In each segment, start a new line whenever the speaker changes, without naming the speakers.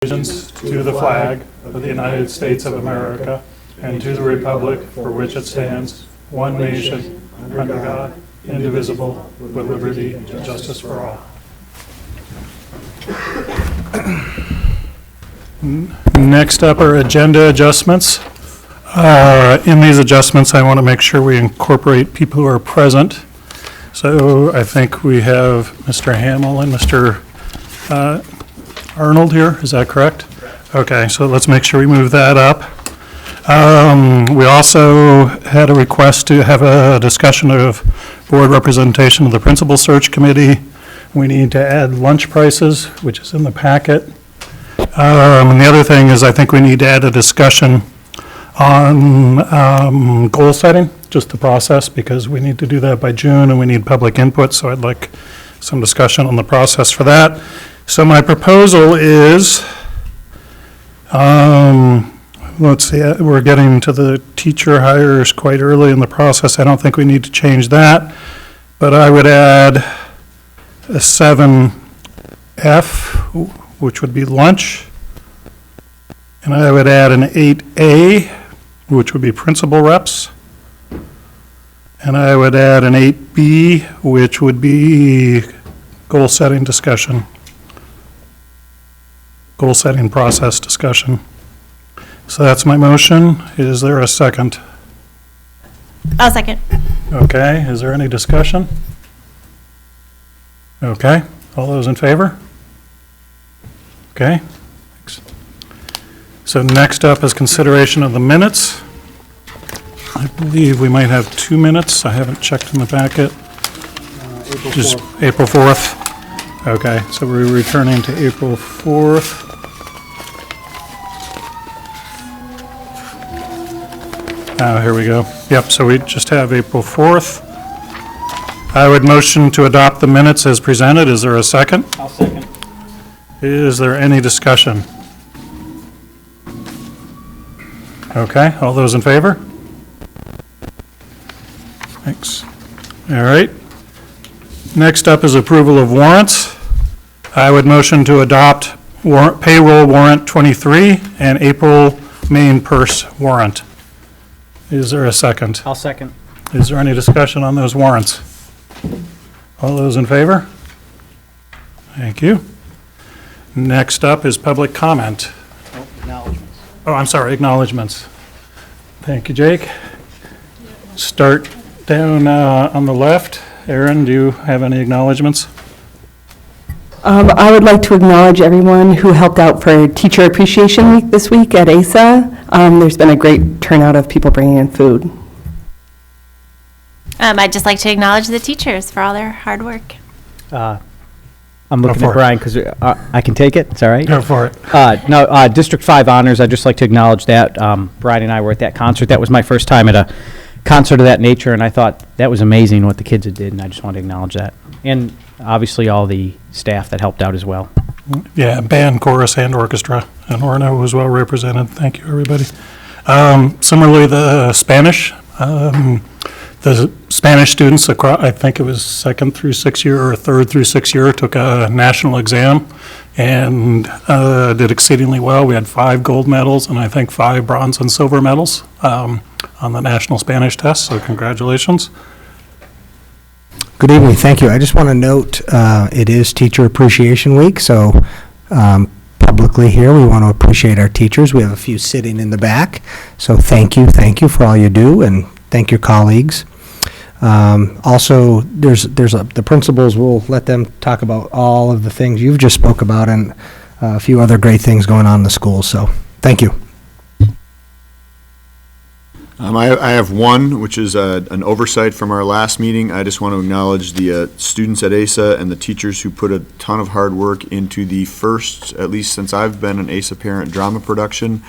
allegiance to the flag of the United States of America and to the republic for which it stands, one nation, under God, indivisible, with liberty and justice for all. Next up are agenda adjustments. In these adjustments, I want to make sure we incorporate people who are present. So I think we have Mr. Hamill and Mr. Arnold here. Is that correct? Okay, so let's make sure we move that up. We also had a request to have a discussion of board representation of the principal search committee. We need to add lunch prices, which is in the packet. And the other thing is I think we need to add a discussion on goal setting, just the process, because we need to do that by June and we need public input, so I'd like some discussion on the process for that. So my proposal is, let's see, we're getting to the teacher hires quite early in the process. I don't think we need to change that, but I would add a 7F, which would be lunch, and I would add an 8A, which would be principal reps, and I would add an 8B, which would be goal setting discussion, goal setting process discussion. So that's my motion. Is there a second?
I'll second.
Okay, is there any discussion? Okay, all those in favor? Okay, thanks. So next up is consideration of the minutes. I believe we might have 2 minutes. I haven't checked in the packet. Just April 4th. Okay, so we're returning to April 4th. Here we go. Yep, so we just have April 4th. I would motion to adopt the minutes as presented. Is there a second?
I'll second.
Is there any discussion? Okay, all those in favor? Thanks. All right. Next up is approval of warrants. I would motion to adopt payroll warrant 23 and April main purse warrant. Is there a second?
I'll second.
Is there any discussion on those warrants? All those in favor? Thank you. Next up is public comment.
Oh, acknowledgements.
Oh, I'm sorry, acknowledgements. Thank you, Jake. Start down on the left. Aaron, do you have any acknowledgements?
I would like to acknowledge everyone who helped out for Teacher Appreciation Week this week at ASA. There's been a great turnout of people bringing in food.
I'd just like to acknowledge the teachers for all their hard work.
I'm looking
for
at
it.
Brian because I can take it. It's all right.
Go for it.
No, District 5 honors. I'd just like to acknowledge that. Brian and I were at that concert. That was my first time at a concert of that nature, and I thought that was amazing what the kids did, and I just wanted to acknowledge that. And obviously all the staff that helped out as well.
Yeah, band, chorus, and orchestra. And Orno was well represented. Thank you, everybody. Similarly, the Spanish students, I think it was 2nd through 6th year or 3rd through 6th year, took a national exam and did exceedingly well. We had 5 gold medals and I think 5 bronze and silver medals on the national Spanish test, so congratulations.
Good evening, thank you. I just want to note it is Teacher Appreciation Week, so publicly here we want to appreciate our teachers. We have a few sitting in the back, so thank you for all you do, and thank your colleagues. Also, the principals, we'll let them talk about all of the things you've just spoke about and a few other great things going on in the school, so thank you.
I have one, which is an oversight from our last meeting. I just want to acknowledge the students at ASA and the teachers who put a ton of hard work into the first, at least since I've been an ASA parent, drama production.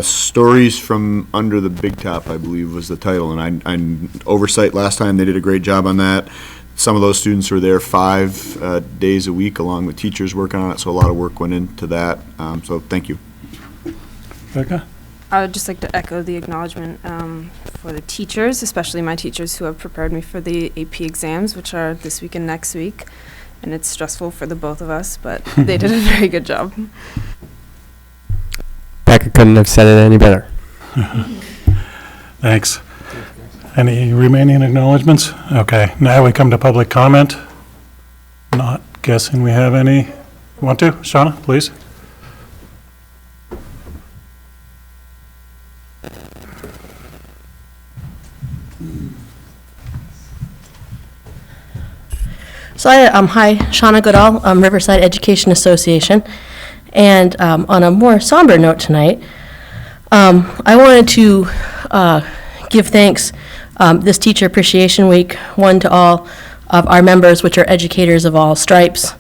Stories from Under the Big Top, I believe, was the title, and I oversight last time. They did a great job on that. Some of those students were there 5 days a week along with teachers working on it, so a lot of work went into that. So thank you.
Becca?
I would just like to echo the acknowledgement for the teachers, especially my teachers who have prepared me for the AP exams, which are this week and next week. And it's stressful for the both of us, but they did a very good job.
Rebecca couldn't have said it any better.
Thanks. Any remaining acknowledgements? Okay, now we come to public comment. Not guessing we have any. Want to? Shauna, please.
So hi, Shauna Goodall, Riverside Education Association. And on a more somber note tonight, I wanted to give thanks this Teacher Appreciation Week, one to all of our members, which are educators of all stripes,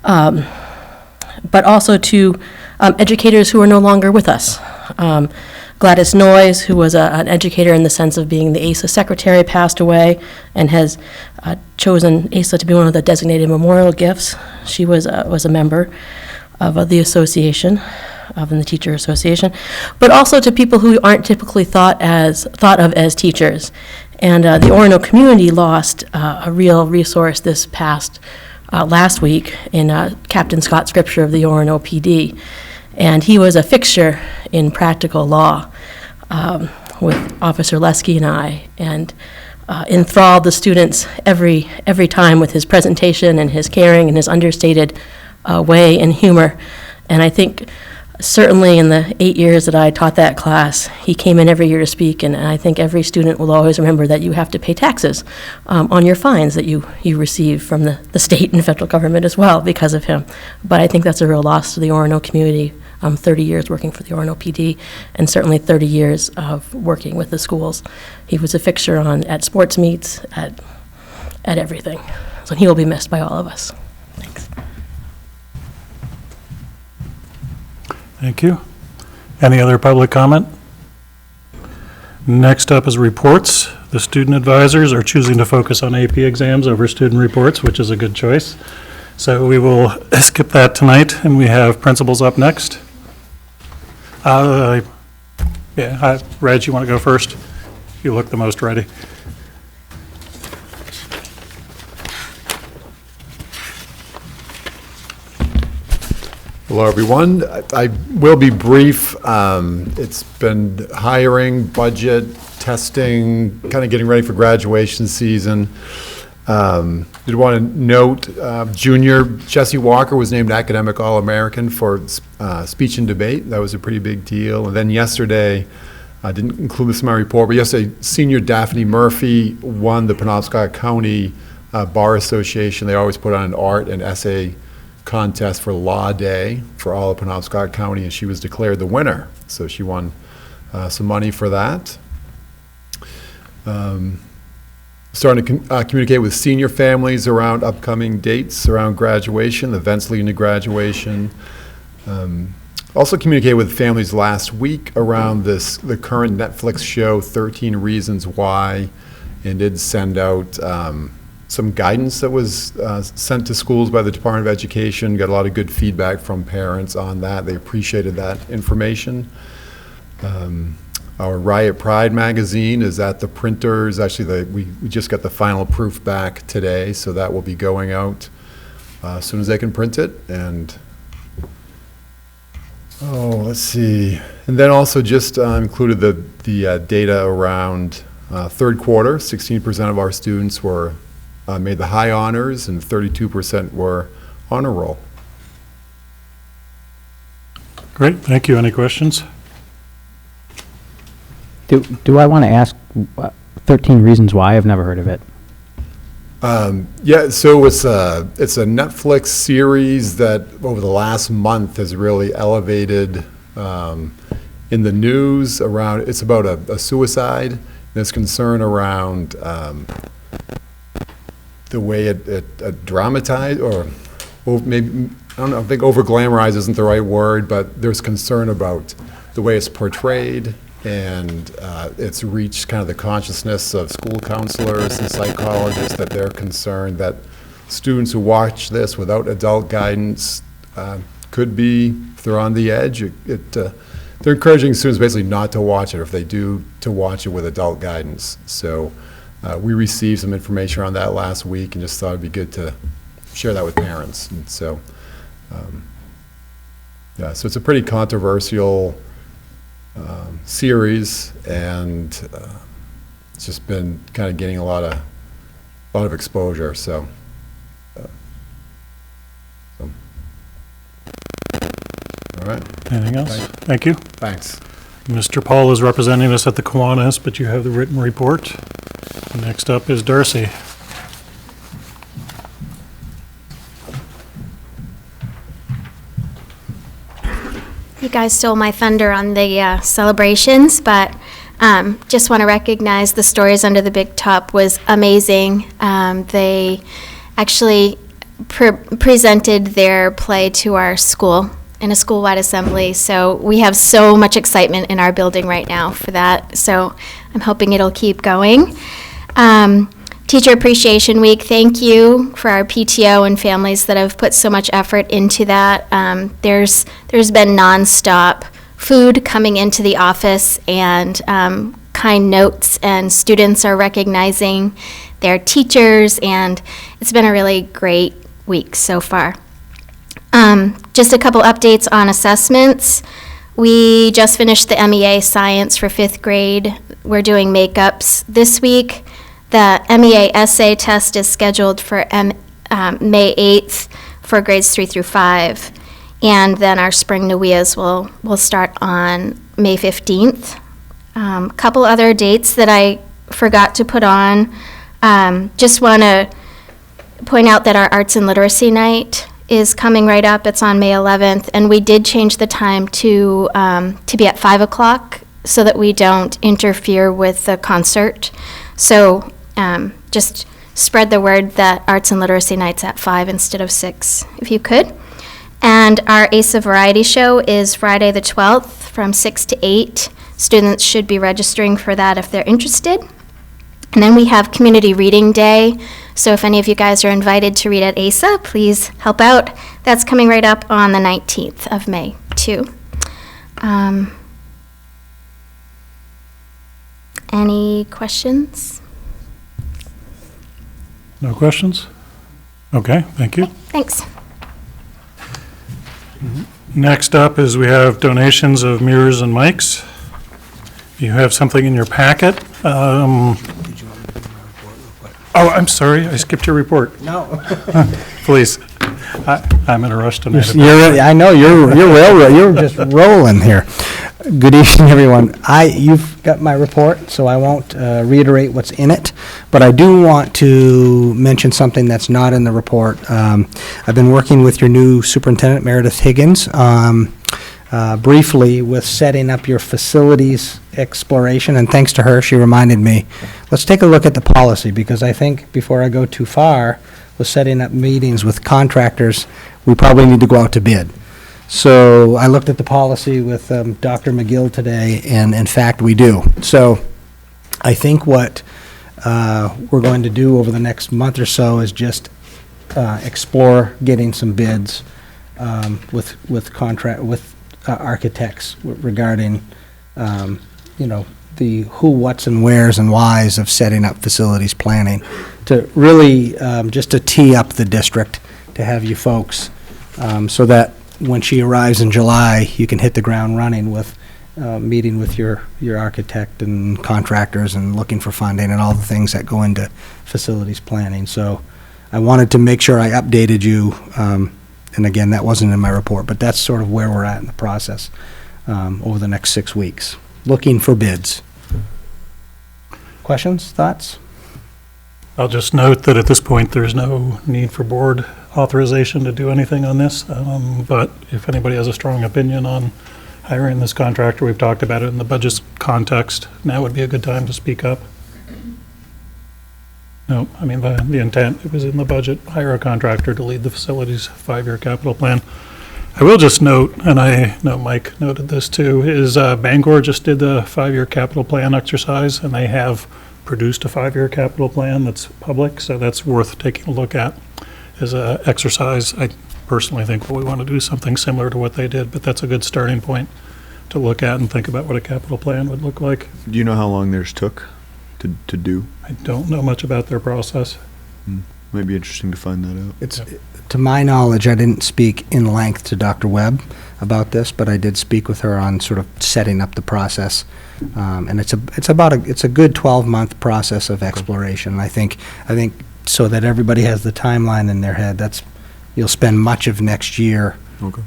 but also to educators who are no longer with us. Gladys Noyes, who was an educator in the sense of being the ASA secretary, passed away and has chosen ASA to be one of the designated memorial gifts. She was a member of the association, of the Teacher Association, but also to people who aren't typically thought of as teachers. And the Orono community lost a real resource this past last week in Captain Scott Scripture of the Orono PD. And he was a fixture in practical law with Officer Lesky and I, and enthralled the students every time with his presentation and his caring and his understated way and humor. And I think certainly in the 8 years that I taught that class, he came in every year to speak, and I think every student will always remember that you have to pay taxes on your fines that you receive from the state and federal government as well because of him. But I think that's a real loss to the Orono community. 30 years working for the Orono PD, and certainly 30 years of working with the schools. He was a fixture at sports meets, at everything. So he will be missed by all of us. Thanks.
Thank you. Any other public comment? Next up is reports. The student advisors are choosing to focus on AP exams over student reports, which is a good choice. So we will skip that tonight, and we have principals up next. Reg, you want to go first? You look the most ready.
Hello, everyone. I will be brief. It's been hiring, budget, testing, kind of getting ready for graduation season. Did want to note, junior Jesse Walker was named Academic All-American for speech and debate. That was a pretty big deal. And then yesterday, I didn't include this in my report, but yesterday, senior Daphne Murphy won the Penobscot County Bar Association. They always put on an art and essay contest for Law Day for all of Penobscot County, and she was declared the winner. So she won some money for that. Starting to communicate with senior families around upcoming dates around graduation, events leading to graduation. Also communicated with families last week around the current Netflix show, 13 Reasons Why, and did send out some guidance that was sent to schools by the Department of Education. Got a lot of good feedback from parents on that. They appreciated that information. Our Riot Pride magazine is at the printers. Actually, we just got the final proof back today, so that will be going out as soon as they can print it. And let's see. And then also just included the data around third quarter. 16% of our students were made the high honors, and 32% were honor roll.
Great, thank you. Any questions?
Do I want to ask 13 Reasons Why? I've never heard of it.
Yeah, so it's a Netflix series that over the last month has really elevated in the news around. It's about a suicide. There's concern around the way it dramatized, or maybe, I don't know, I think over-glamorized isn't the right word, but there's concern about the way it's portrayed, and it's reached kind of the consciousness of school counselors and psychologists that they're concerned that students who watch this without adult guidance could be, if they're on the edge, they're encouraging students basically not to watch it, or if they do, to watch it with adult guidance. So we received some information on that last week and just thought it'd be good to share that with parents. And so, yeah, so it's a pretty controversial series, and it's just been kind of getting a lot of exposure, so. All right,
Anything else? Thank you.
thanks.
Mr. Paul is representing us at the Kiwanis, but you have the written report. Next up is Darcy.
You guys stole my thunder on the celebrations, but just want to recognize the Stories Under the Big Top was amazing. They actually presented their play to our school in a school-wide assembly, so we have so much excitement in our building right now for that, so I'm hoping it'll keep going. Teacher Appreciation Week, thank you for our PTO and families that have put so much effort into that. There's been nonstop food coming into the office and kind notes, and students are recognizing their teachers, and it's been a really great week so far. Just a couple updates on assessments. We just finished the MEA Science for 5th grade. We're doing makeups this week. The MEA essay test is scheduled for May 8th for grades 3 through 5. And then our spring NUIAs will start on May 15th. Couple other dates that I forgot to put on. Just want to point out that our Arts and Literacy Night is coming right up. It's on May 11th, and we did change the time to be at 5 o'clock so that we don't interfere with the concert. So just spread the word that Arts and Literacy Night's at 5 instead of 6, if you could. And our ASA Variety Show is Friday the 12th from 6 to 8. Students should be registering for that if they're interested. And then we have Community Reading Day. So if any of you guys are invited to read at ASA, please help out. That's coming right up on the 19th of May, too. Any questions?
No questions? Okay, thank you.
Thanks.
Next up is we have donations of mirrors and mics. You have something in your packet. Oh, I'm sorry, I skipped your report.
No.
Please. I'm in a rush tonight.
I know, you're just rolling here. Good evening, everyone. You've got my report, so I won't reiterate what's in it, but I do want to mention something that's not in the report. I've been working with your new superintendent, Meredith Higgins, briefly with setting up your facilities exploration, and thanks to her, she reminded me, let's take a look at the policy, because I think before I go too far with setting up meetings with contractors, we probably need to go out to bid. So I looked at the policy with Dr. McGill today, and in fact, we do. So I think what we're going to do over the next month or so is just explore getting some bids with architects regarding the who, what's, and wheres and whys of setting up facilities planning to really just to tee up the district, to have you folks so that when she arrives in July, you can hit the ground running with meeting with your architect and contractors and looking for funding and all the things that go into facilities planning. So I wanted to make sure I updated you, and again, that wasn't in my report, but that's sort of where we're at in the process over the next 6 weeks, looking for bids. Questions, thoughts?
I'll just note that at this point, there's no need for board authorization to do anything on this, but if anybody has a strong opinion on hiring this contractor, we've talked about it in the budget context, now would be a good time to speak up. No, I mean, the intent, it was in the budget, hire a contractor to lead the facilities 5-year capital plan. I will just note, and I know Mike noted this too, is Bangor just did the 5-year capital plan exercise, and they have produced a 5-year capital plan that's public, so that's worth taking a look at as an exercise. I personally think we want to do something similar to what they did, but that's a good starting point to look at and think about what a capital plan would look like.
Do you know how long theirs took to do?
I don't know much about their process.
Might be interesting to find that out.
It's to my knowledge, I didn't speak in length to Dr. Webb about this, but I did speak with her on sort of setting up the process. And it's a good 12-month process of exploration. I think so that everybody has the timeline in their head, you'll spend much of next year
Okay.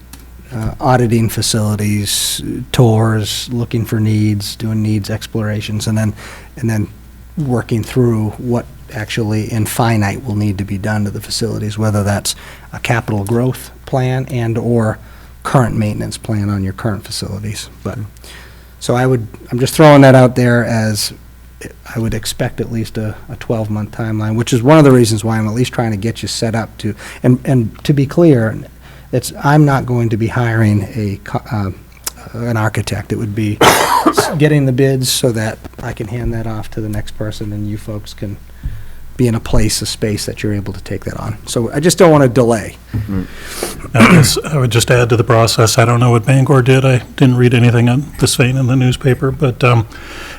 auditing facilities, tours, looking for needs, doing needs explorations, and then working through what actually in finite will need to be done to the facilities, whether that's a capital growth plan and/or current maintenance plan on your current facilities. But, so I'm just throwing that out there as I would expect at least a 12-month timeline, which is one of the reasons why I'm at least trying to get you set up to, and to be clear, I'm not going to be hiring an architect. It would be getting the bids so that I can hand that off to the next person and you folks can be in a space that you're able to take that on. So I just don't want to delay.
I guess I would just add to the process, I don't know what Bangor did. I didn't read anything on this vein in the newspaper, but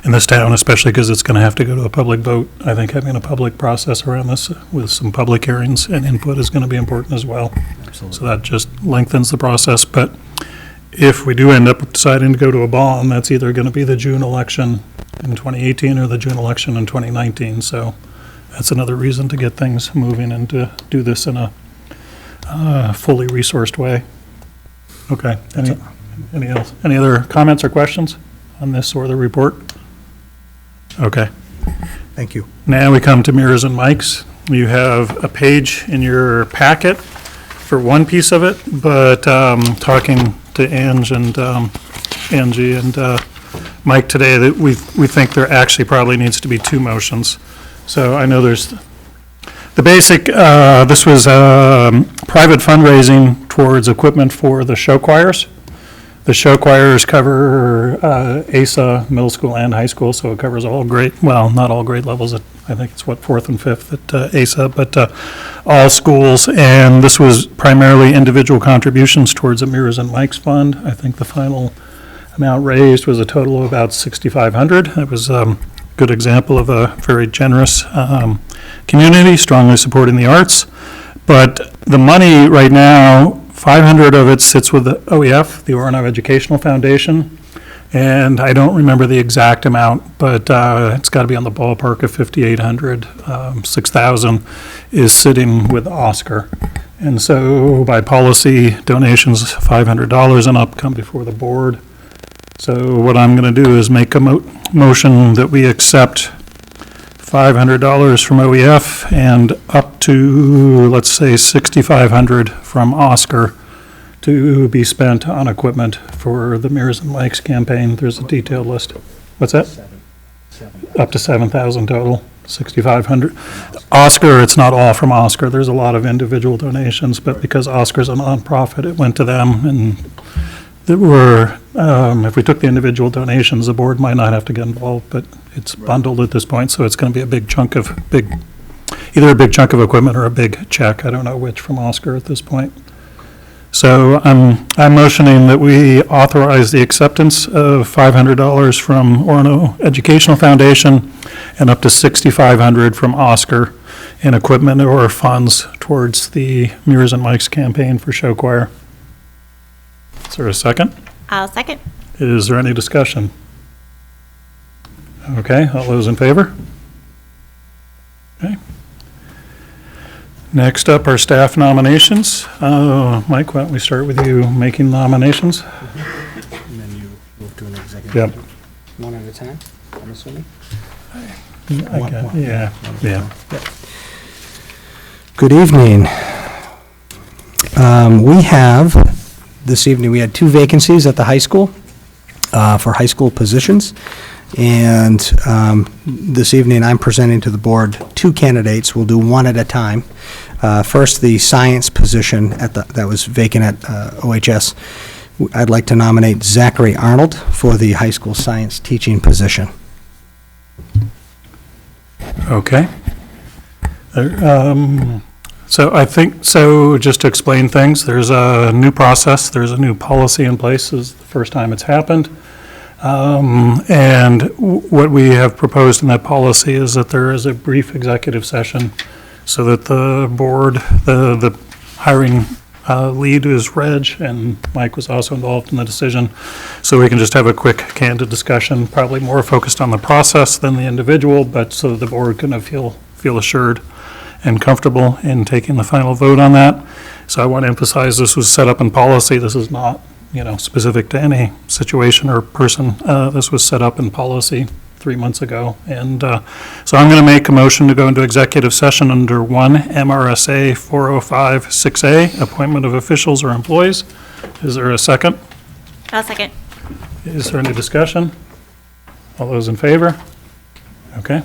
in this town, especially because it's going to have to go to a public vote, I think having a public process around this with some public hearings and input is going to be important as well. Absolutely. So that just lengthens the process. But if we do end up deciding to go to a bond, that's either going to be the June election in 2018 or the June election in 2019. So that's another reason to get things moving and to do this in a fully resourced way. Okay. Any other comments or questions on this or the report? Okay.
Thank you.
Now we come to mirrors and mics. You have a page in your packet for one piece of it, but talking to Angie and Mike today, that we think there actually probably needs to be two motions. So I know there's the basic, this was private fundraising towards equipment for the show choirs. The show choirs cover ASA, middle school and high school, so it covers all grade, well, not all grade levels. I think it's 4th and 5th at ASA, but all schools. And this was primarily individual contributions towards a Mirrors and Mics fund. I think the final amount raised was a total of about $6,500. It was good example of a very generous community, strongly supporting the arts. But the money right now, 500 of it sits with the OEF, the Orono Educational Foundation, and I don't remember the exact amount, but it's got to be on the ballpark of 5,800. 6,000 is sitting with Oscar. And so by policy, donations $500 and up come before the board. So what I'm going to do is make a motion that we accept $500 from OEF and up to, let's say, $6,500 from Oscar to be spent on equipment for the Mirrors and Mics campaign. There's a detailed list. What's that? Up to 7,000 total, 6,500. Oscar, it's not all from Oscar. There's a lot of individual donations, but because Oscar's a nonprofit, it went to them, and there were, if we took the individual donations, the board might not have to get involved, but it's bundled at this point, so it's going to be a big chunk of either a big chunk of equipment or a big check. I don't know which from Oscar at this point. So I'm motioning that we authorize the acceptance of $500 from Orono Educational Foundation and up to $6,500 from Oscar in equipment or funds towards the Mirrors and Mics campaign for show choir. Is there a second?
I'll second.
Is there any discussion? Okay, all those in favor? Okay. Next up are staff nominations. Mike, why don't we start with you making nominations?
And then you move to an executive.
Yep.
One at a time, I'm assuming?
Yeah.
Good evening. We have, this evening, we had 2 vacancies at the high school for high school positions. And this evening, I'm presenting to the board 2 candidates. We'll do one at a time. First, the science position that was vacant at OHS. I'd like to nominate Zachary Arnold for the high school science teaching position.
Okay. So I think, just to explain things, there's a new process, there's a new policy in place. This is the first time it's happened. And what we have proposed in that policy is that there is a brief executive session so that the board, the hiring lead is Reg, and Mike was also involved in the decision. So we can just have a quick candid discussion, probably more focused on the process than the individual, but so that the board can feel assured and comfortable in taking the final vote on that. So I want to emphasize this was set up in policy. This is not, specific to any situation or person. This was set up in policy 3 months ago. And so I'm going to make a motion to go into executive session under 1 MRSA 405-6A, appointment of officials or employees. Is there a second?
I'll second.
Is there any discussion? All those in favor? Okay.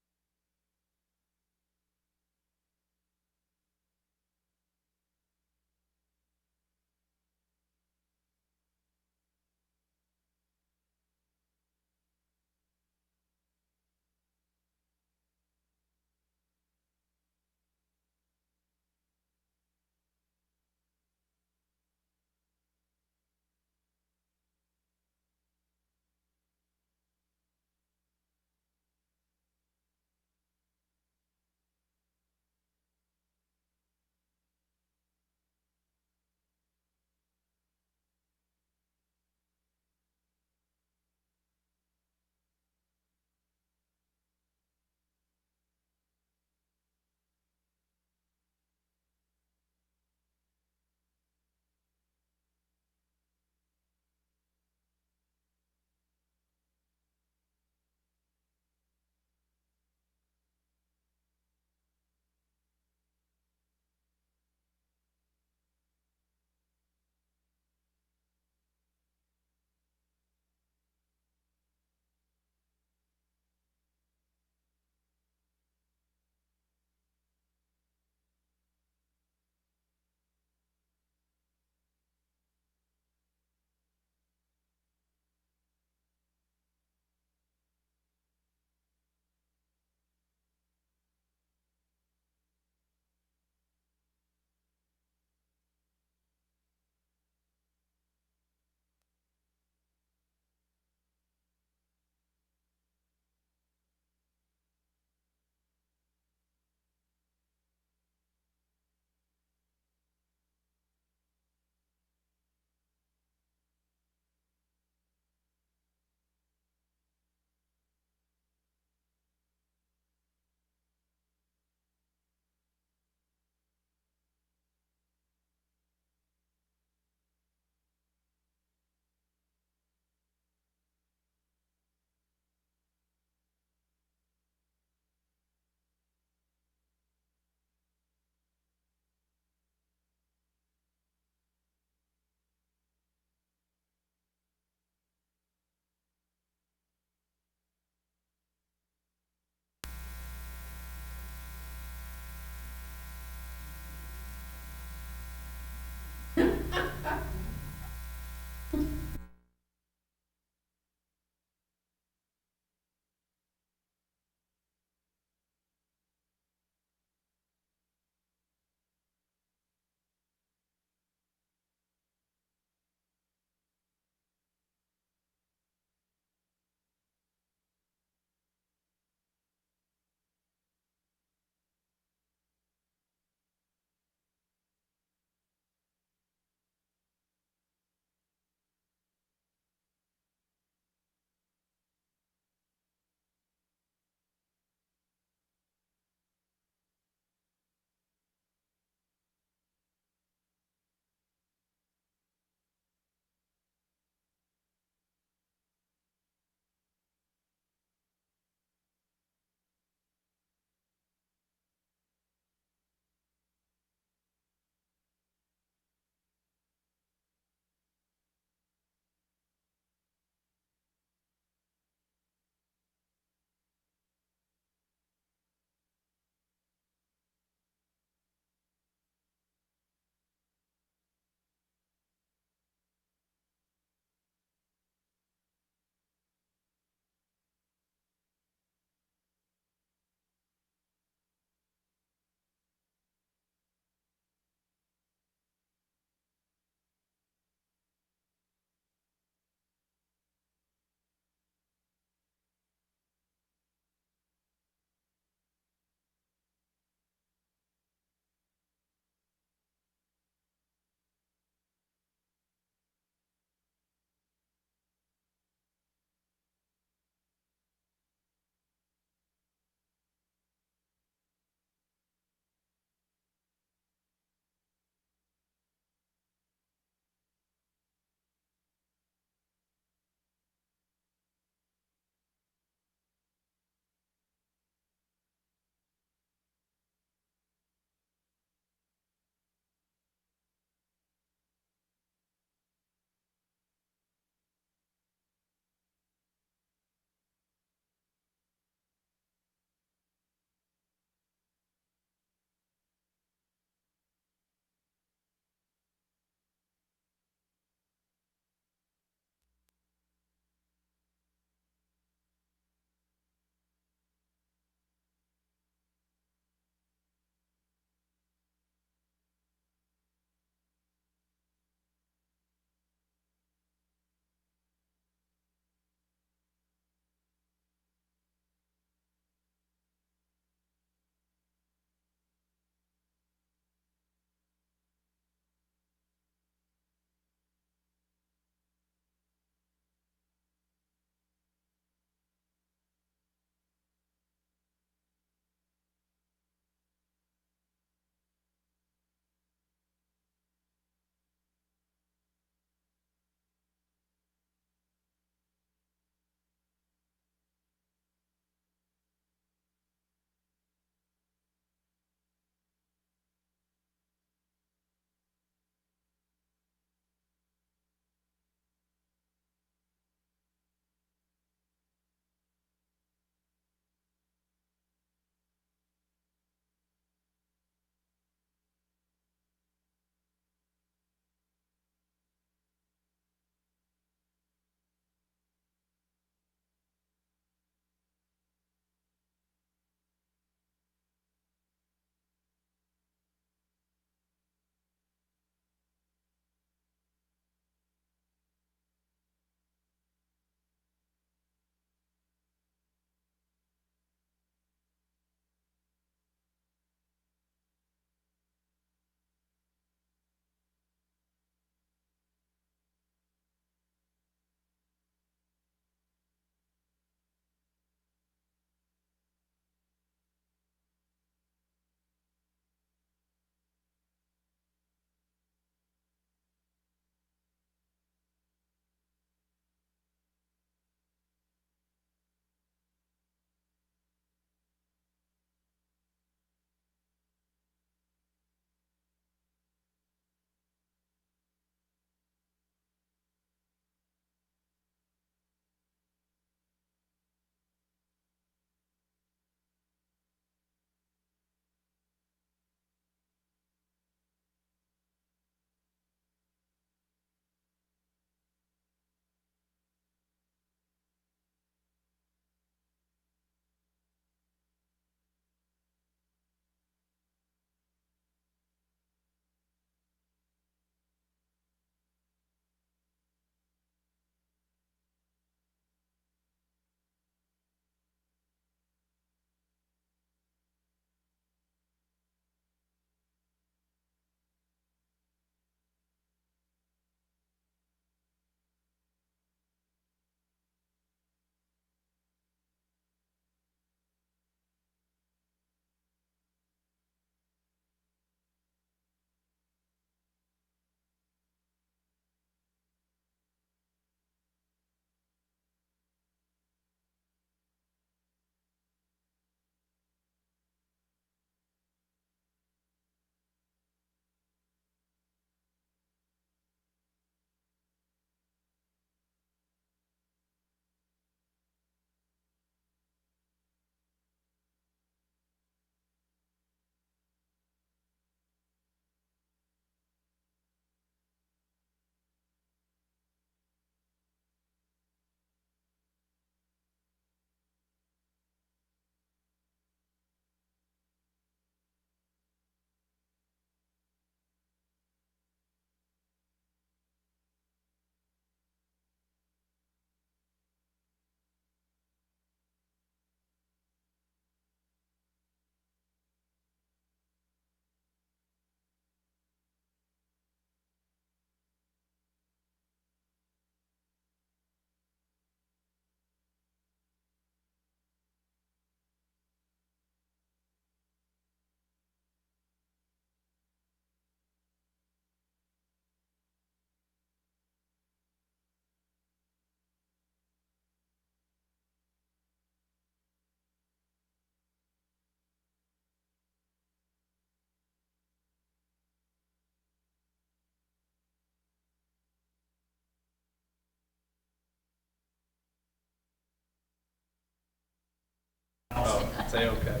Say okay.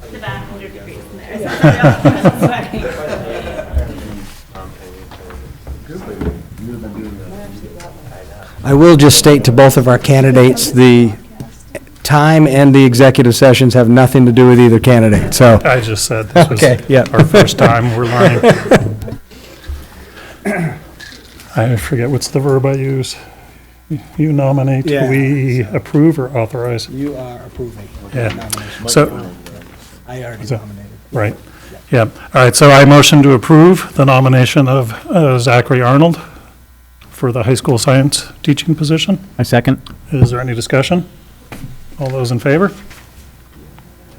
It's about 100 degrees in there.
I will just state to both of our candidates, the time and the executive sessions have nothing to do with either candidate, so.
I just said this was
Okay, yeah.
our first time we're learning. I forget, what's the verb I use? You nominate,
Yeah.
we approve or authorize?
You are approving.
Yeah. So,
I already
So-
nominated.
right, yeah. All right, so I motion to approve the nomination of Zachary Arnold for the high school science teaching position.
I second.
Is there any discussion? All those in favor?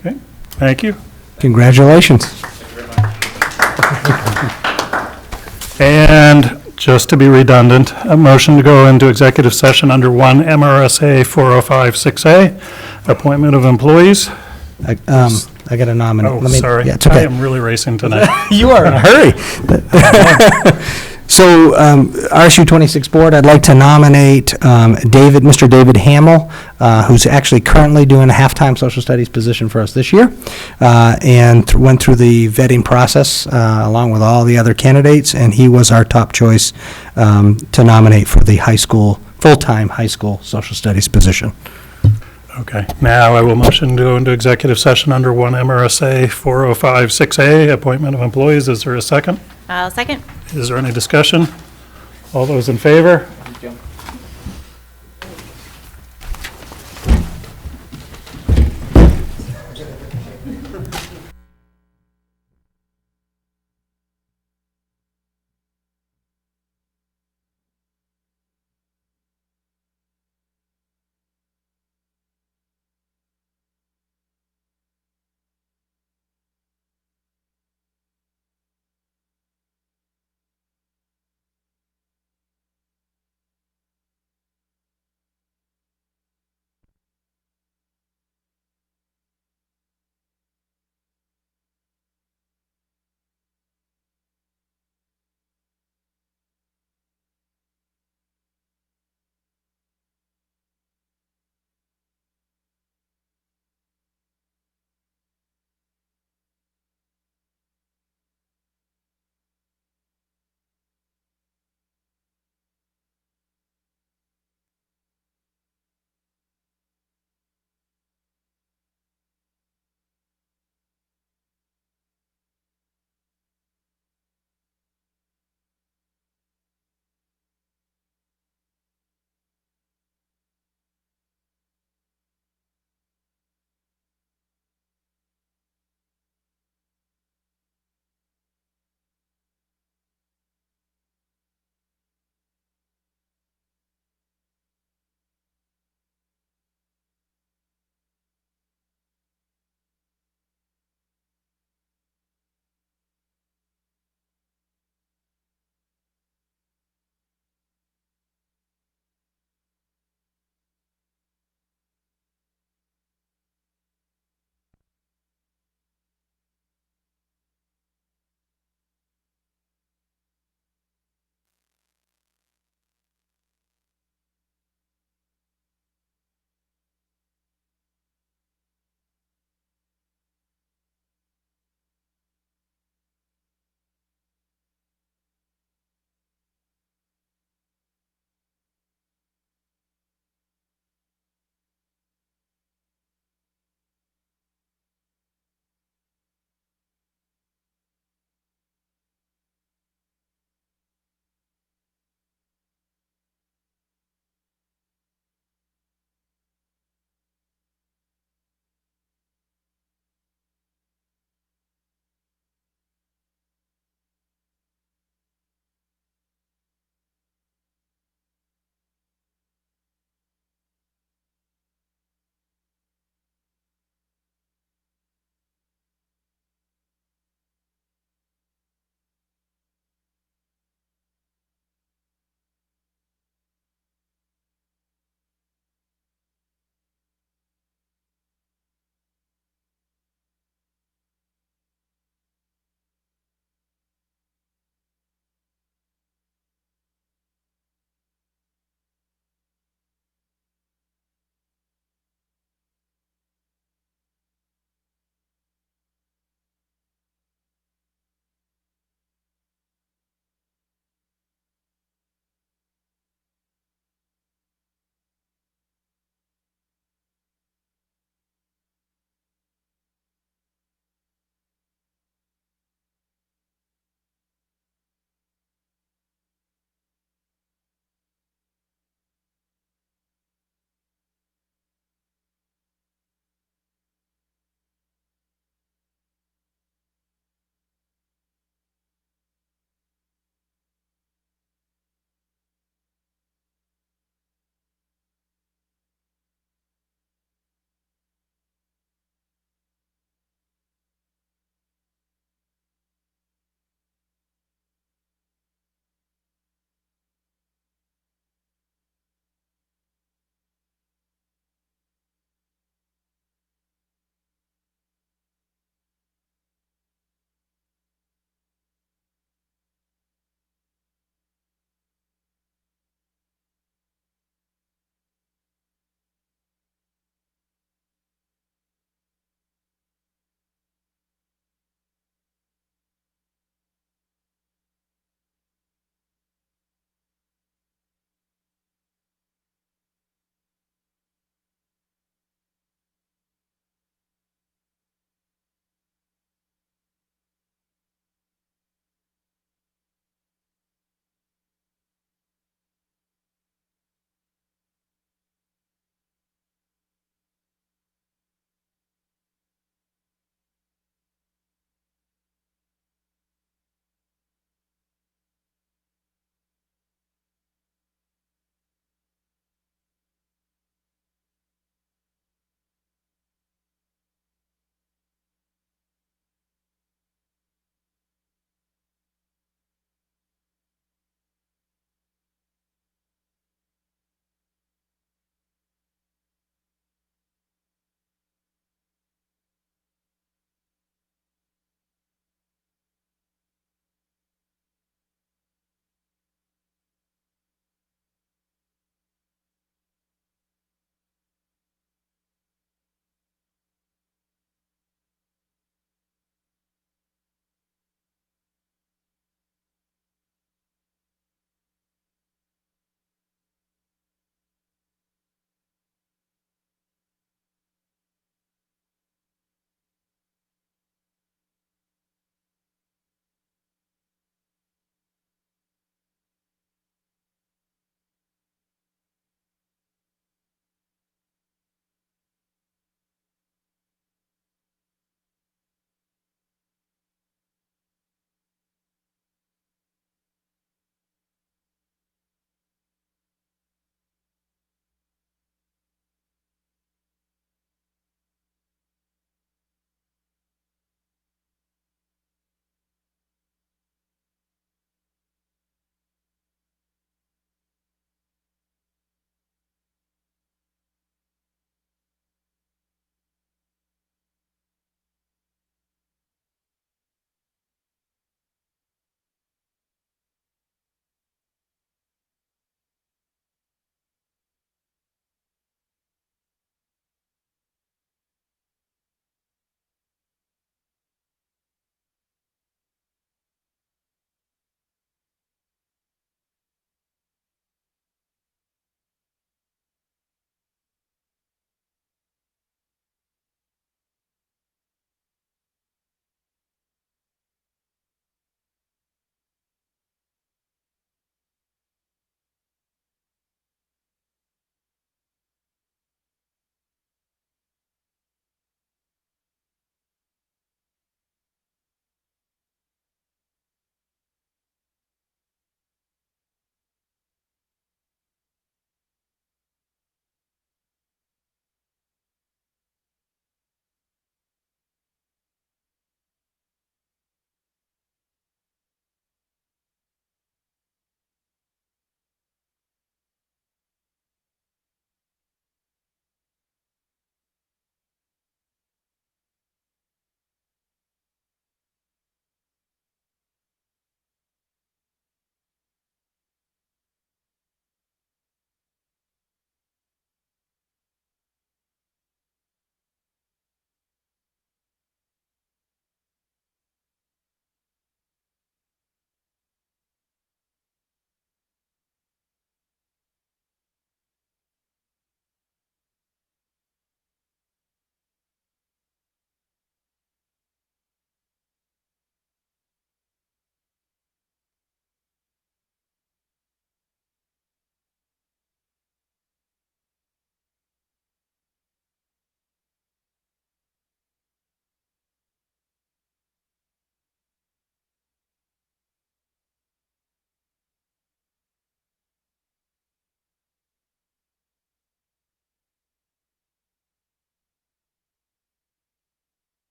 Okay, thank you.
Congratulations.
And just to be redundant, a motion to go into executive session under 1 MRSA 4056A, appointment of employees.
I got to nominate.
Oh,
Let me-
sorry.
Yeah, it's
I
okay.
am really racing tonight.
You are in a hurry. So, RSU 26 Board, I'd like to nominate Mr. David Hamill, who's actually currently doing a half-time social studies position for us this year, and went through the vetting process along with all the other candidates, and he was our top choice to nominate for the high school, full-time high school social studies position.
Okay, now I will motion to go into executive session under 1 MRSA 4056A, appointment of employees. Is there a second?
I'll second.
Is there any discussion? All those in favor?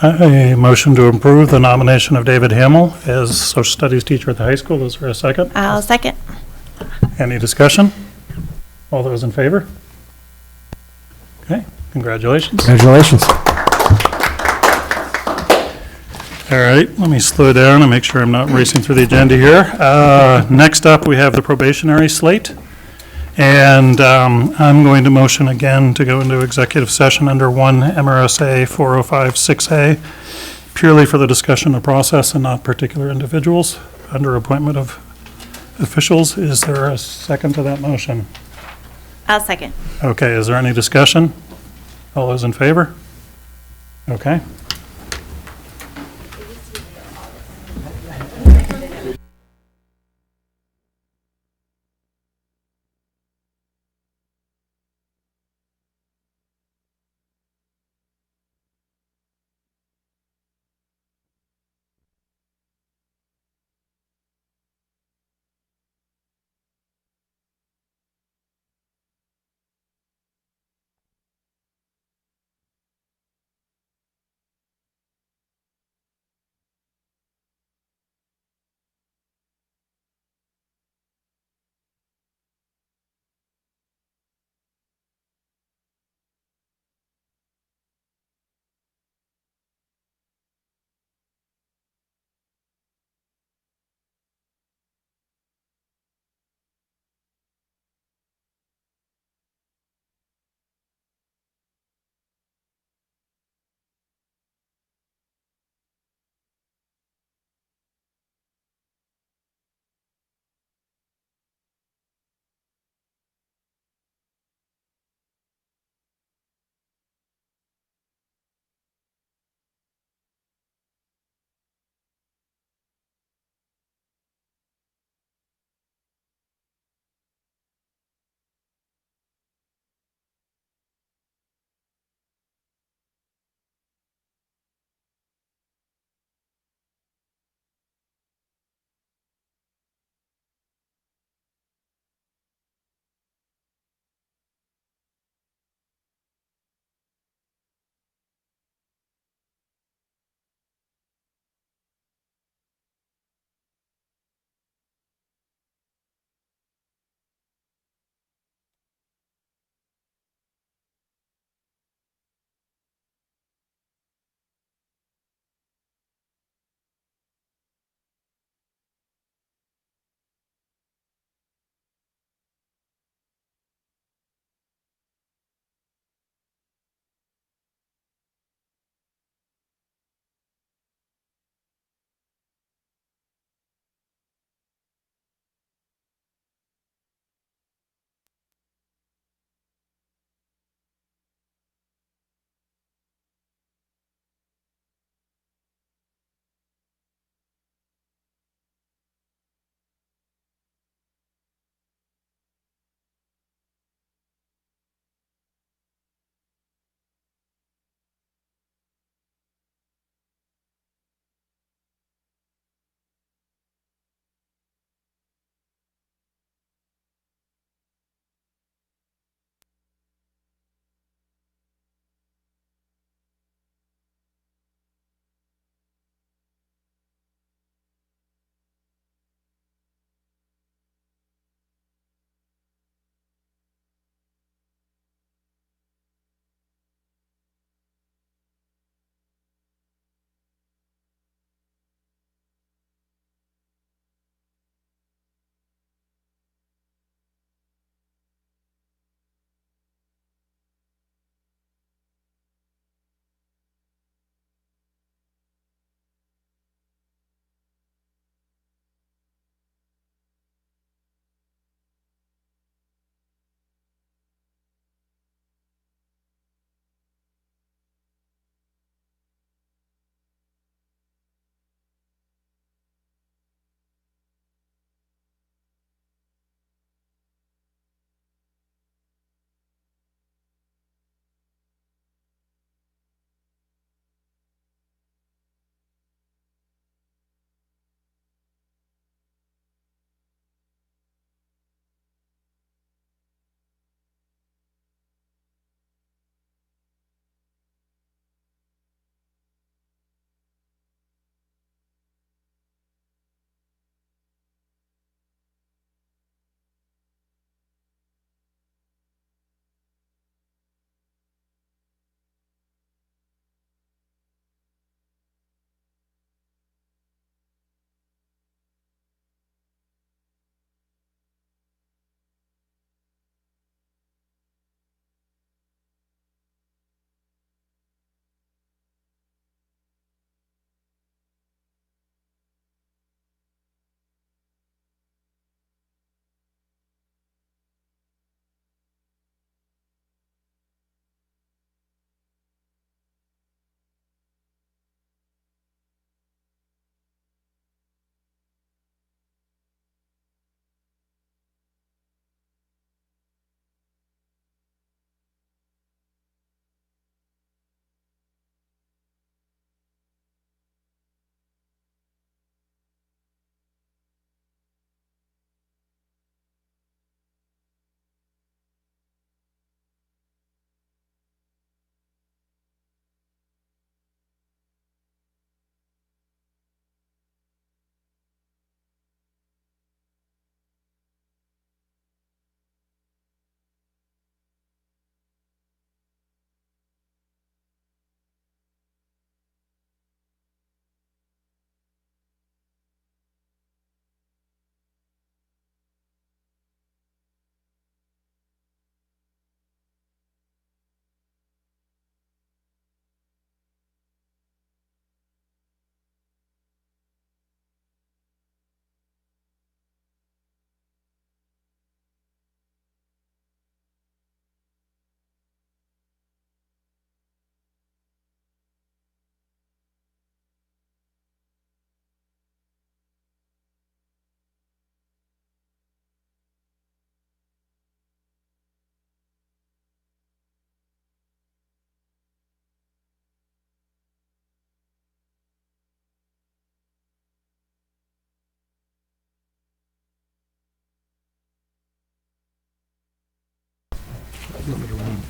A motion to approve the nomination of David Hamel as social studies teacher at the high school. Is there a second?
I'll second.
Any discussion? All those in favor? Okay, congratulations.
Congratulations.
All right, let me slow down and make sure I'm not racing through the agenda here. Next up, we have the probationary slate. And I'm going to motion again to go into executive session under 1 MRSA 4056A, purely for the discussion of process and not particular individuals under appointment of officials. Is there a second to that motion?
I'll second.
Okay, is there any discussion? All those in favor? Okay.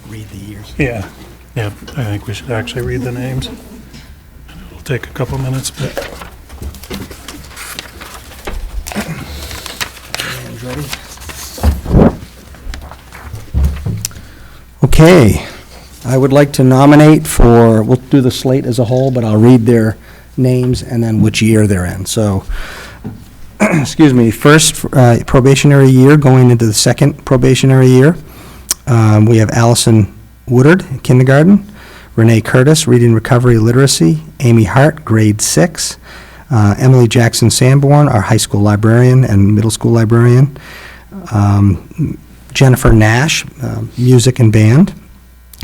Read the years.
Yeah, yeah, I think we should actually read the names. It'll take a couple minutes, but
Hands ready? Okay, I would like to nominate for, we'll do the slate as a whole, but I'll read their names and then which year they're in. So, excuse me, first probationary year, going into the second probationary year. We have Allison Woodard, kindergarten. Renee Curtis, reading recovery literacy. Amy Hart, grade 6. Emily Jackson Sanborn, our high school librarian and middle school librarian. Jennifer Nash, music and band.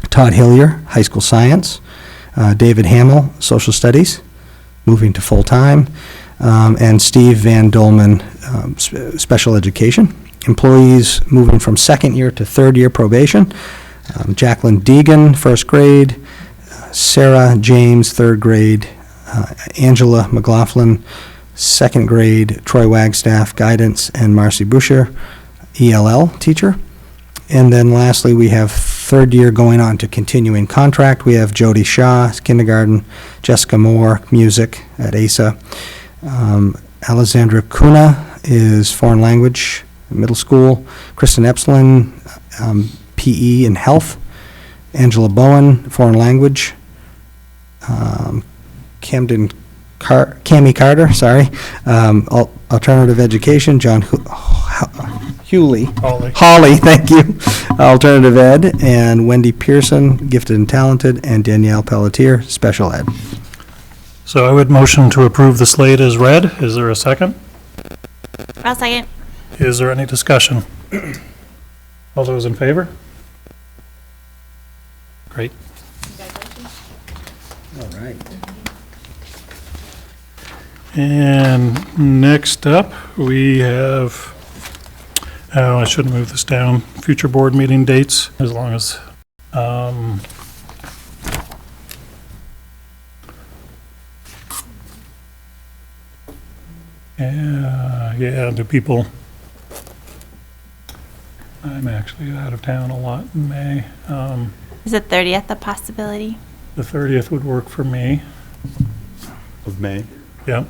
Todd Hillier, high school science. David Hamill, social studies, moving to full-time. And Steve Van Dolman, special education. Employees moving from second year to third year probation. Jacqueline Deegan, first grade. Sarah James, third grade. Angela McLaughlin, second grade. Troy Wagstaff, guidance, and Marcy Boucher, ELL teacher. And then lastly, we have third year going on to continuing contract. We have Jody Shaw, kindergarten. Jessica Moore, music at ASA. Alexandra Kuna is foreign language, middle school. Kristen Epslin, PE and health. Angela Bowen, foreign language. Cami Carter, alternative education. John Hawley, thank you, alternative ed. And Wendy Pearson, gifted and talented. And Danielle Pelletier, special ed.
so I would motion to approve the slate as read. Is there a second?
I'll second.
Is there any discussion? All those in favor? Great.
All right.
And next up, we have, oh, I shouldn't move this down, future board meeting dates, as long as, do people, I'm actually out of town a lot in May.
Is the 30th a possibility?
The 30th would work for me.
Of May.
Yep.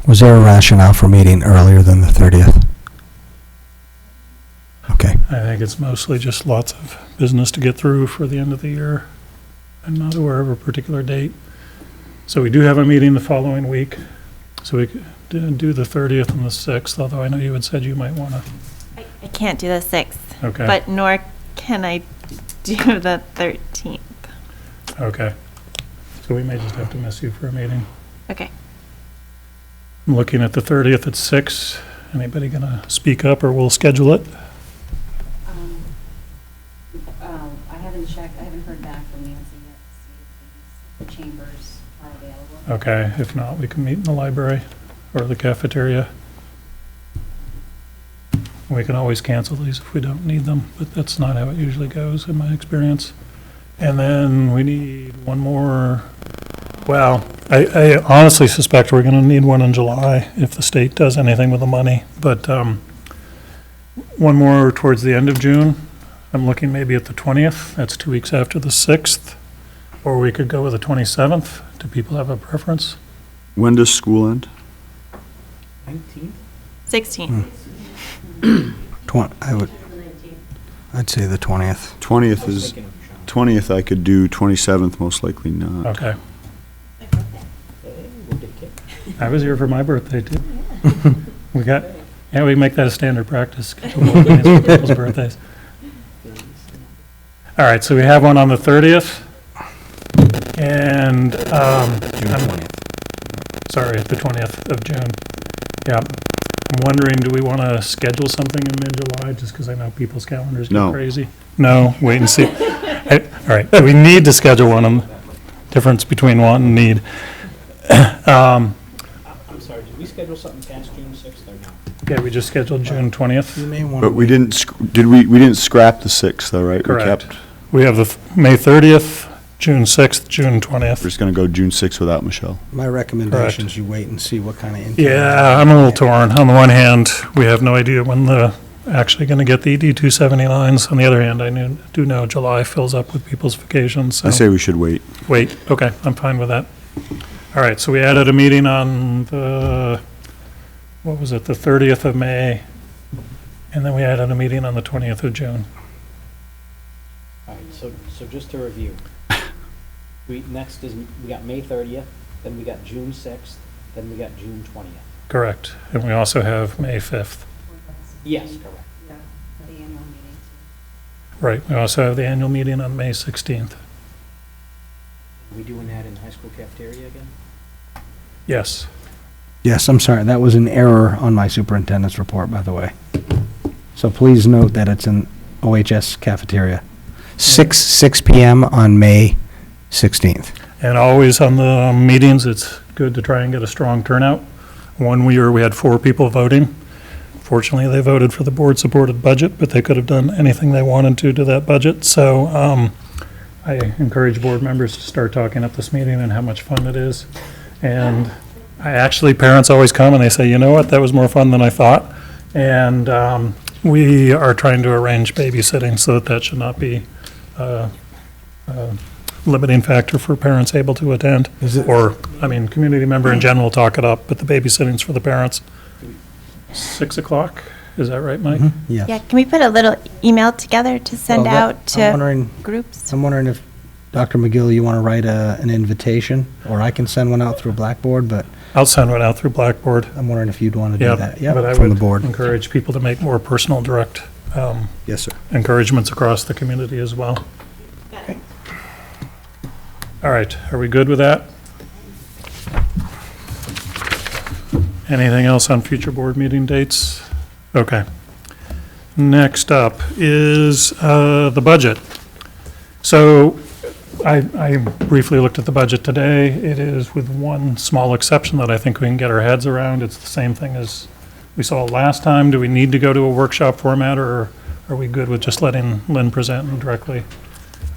Was there a rationale for meeting earlier than the 30th? Okay.
I think it's mostly just lots of business to get through for the end of the year. I'm not aware of a particular date. So we do have a meeting the following week. So we could do the 30th and the 6th, although I know you had said you might want to.
I can't do the 6th,
Okay.
but nor can I do the 13th.
Okay. So we may just have to miss you for a meeting.
Okay.
I'm looking at the 30th at 6. Anybody going to speak up or we'll schedule it?
I haven't checked, I haven't heard back from Nancy yet to see if the chambers are available.
Okay, if not, we can meet in the library or the cafeteria. We can always cancel these if we don't need them, but that's not how it usually goes in my experience. And then we need one more, well, I honestly suspect we're going to need one in July if the state does anything with the money. But one more towards the end of June. I'm looking maybe at the 20th. That's 2 weeks after the 6th. Or we could go with the 27th. Do people have a preference?
When does school end?
16th.
I'd say the 20th.
20th I could do, 27th most likely not.
Okay. I was here for my birthday too. We can make that a standard practice. Schedule people's birthdays. All right, so we have one on the 30th. And, sorry, the 20th of June. Yeah. I'm wondering, do we want to schedule something in mid-July, just because I know people's calendars get
No.
crazy? No, wait and see. All right, we need to schedule one, difference between want and need.
I'm sorry, did we schedule something past June 6th or no?
Yeah, we just scheduled June 20th.
You may want
But we didn't, we didn't scrap the 6th though, right? We
Correct.
kept.
We have the May 30th, June 6th, June 20th.
We're just going to go June 6th without Michelle.
My recommendation is you wait and see what kind of input.
Yeah, I'm a little torn. On the one hand, we have no idea when actually going to get the ED 270 lines. On the other hand, do know July fills up with people's vacations, so.
I say we should wait.
Wait, okay, I'm fine with that. All right, so we added a meeting on the 30th of May, and then we added a meeting on the 20th of June.
All right, so just to review, we got May 30th, then we got June 6th, then we got June 20th.
Correct, and we also have May 5th.
Yes, correct.
Yeah, for the annual meeting.
Right, we also have the annual meeting on May 16th.
Are we doing that in the high school cafeteria again?
Yes,
Yes, I'm sorry, that was an error on my superintendent's report, by the way. So please note that it's an OHS cafeteria. 6 PM on May 16th.
and always on the meetings, it's good to try and get a strong turnout. One year, we had 4 people voting. Fortunately, they voted for the board-supported budget, but they could have done anything they wanted to that budget. So I encourage board members to start talking at this meeting and how much fun it is. And parents always come and they say, you know what, that was more fun than I thought. And we are trying to arrange babysitting so that should not be a limiting factor for parents able to attend. Community member in general talk it up, but the babysitting's for the parents. 6 o'clock, is that right, Mike?
Yes.
Yeah, can we put a little email together to send
Well,
out
I'm
to
wondering-
groups?
I'm wondering if, Dr. McGill, you want to write an invitation, or I can send one out through Blackboard, but
I'll send one out through Blackboard.
I'm wondering if you'd want to do
Yeah,
that.
but I
Yep, from the
would
board.
encourage people to make more personal, direct
Yes, sir.
encouragements across the community as well. All right, are we good with that? Anything else on future board meeting dates? Okay. Next up is the budget. So I briefly looked at the budget today. It is, with one small exception that I think we can get our heads around, it's the same thing as we saw last time. Do we need to go to a workshop format, or are we good with just letting Lynn present directly?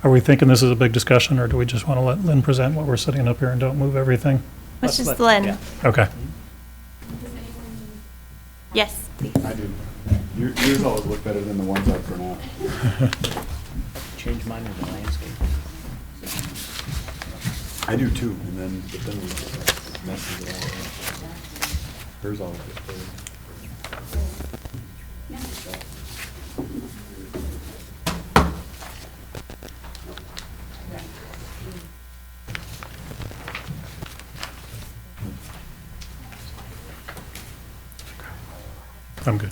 Are we thinking this is a big discussion, or do we just want to let Lynn present what we're sitting up here and don't move everything?
Let's just Lynn.
Okay.
Yes.
I do. Yours always look better than the ones I print out.
Change mine to the landscape.
I do too, and then we just messes it all up. Hers always looks better.
I'm good.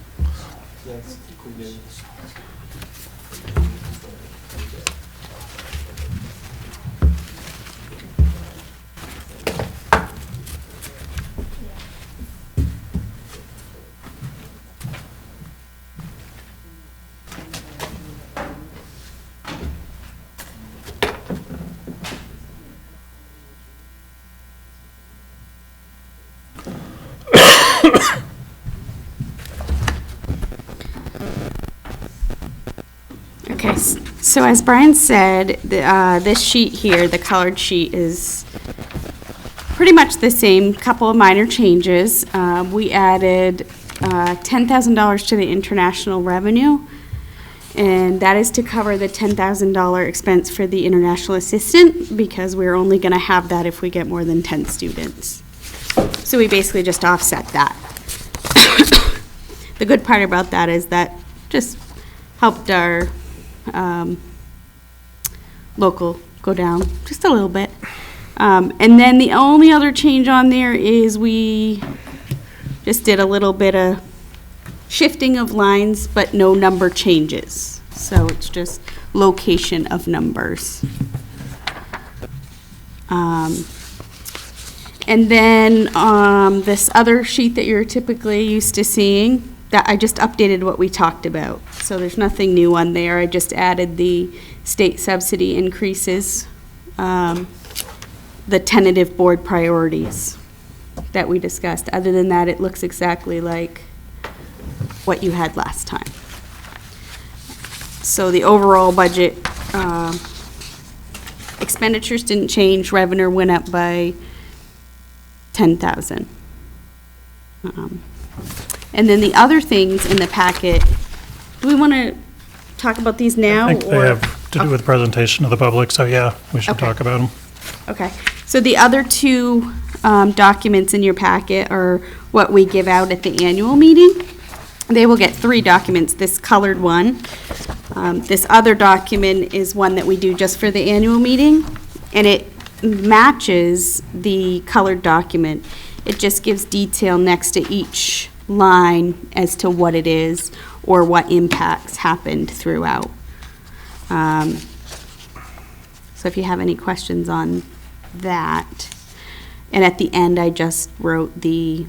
Okay, so as Brian said, this sheet here, the colored sheet, is pretty much the same, couple of minor changes. We added $10,000 to the international revenue, and that is to cover the $10,000 expense for the international assistant, because we're only going to have that if we get more than 10 students. So we basically just offset that. The good part about that is that just helped our local go down just a little bit. And then the only other change on there is we just did a little bit of shifting of lines, but no number changes. So it's just location of numbers. And then this other sheet that you're typically used to seeing, that I just updated what we talked about. So there's nothing new on there. I just added the state subsidy increases, the tentative board priorities that we discussed. Other than that, it looks exactly like what you had last time. So the overall budget expenditures didn't change, revenue went up by 10,000. And then the other things in the packet, do we want to talk about these now?
I think they
or-
have to do with presentation to the public, so yeah, we should
Okay.
talk about them.
Okay, so the other two documents in your packet are what we give out at the annual meeting. They will get 3 documents, this colored one. This other document is one that we do just for the annual meeting, and it matches the colored document. It just gives detail next to each line as to what it is or what impacts happened throughout. So if you have any questions on that. And at the end, I just wrote the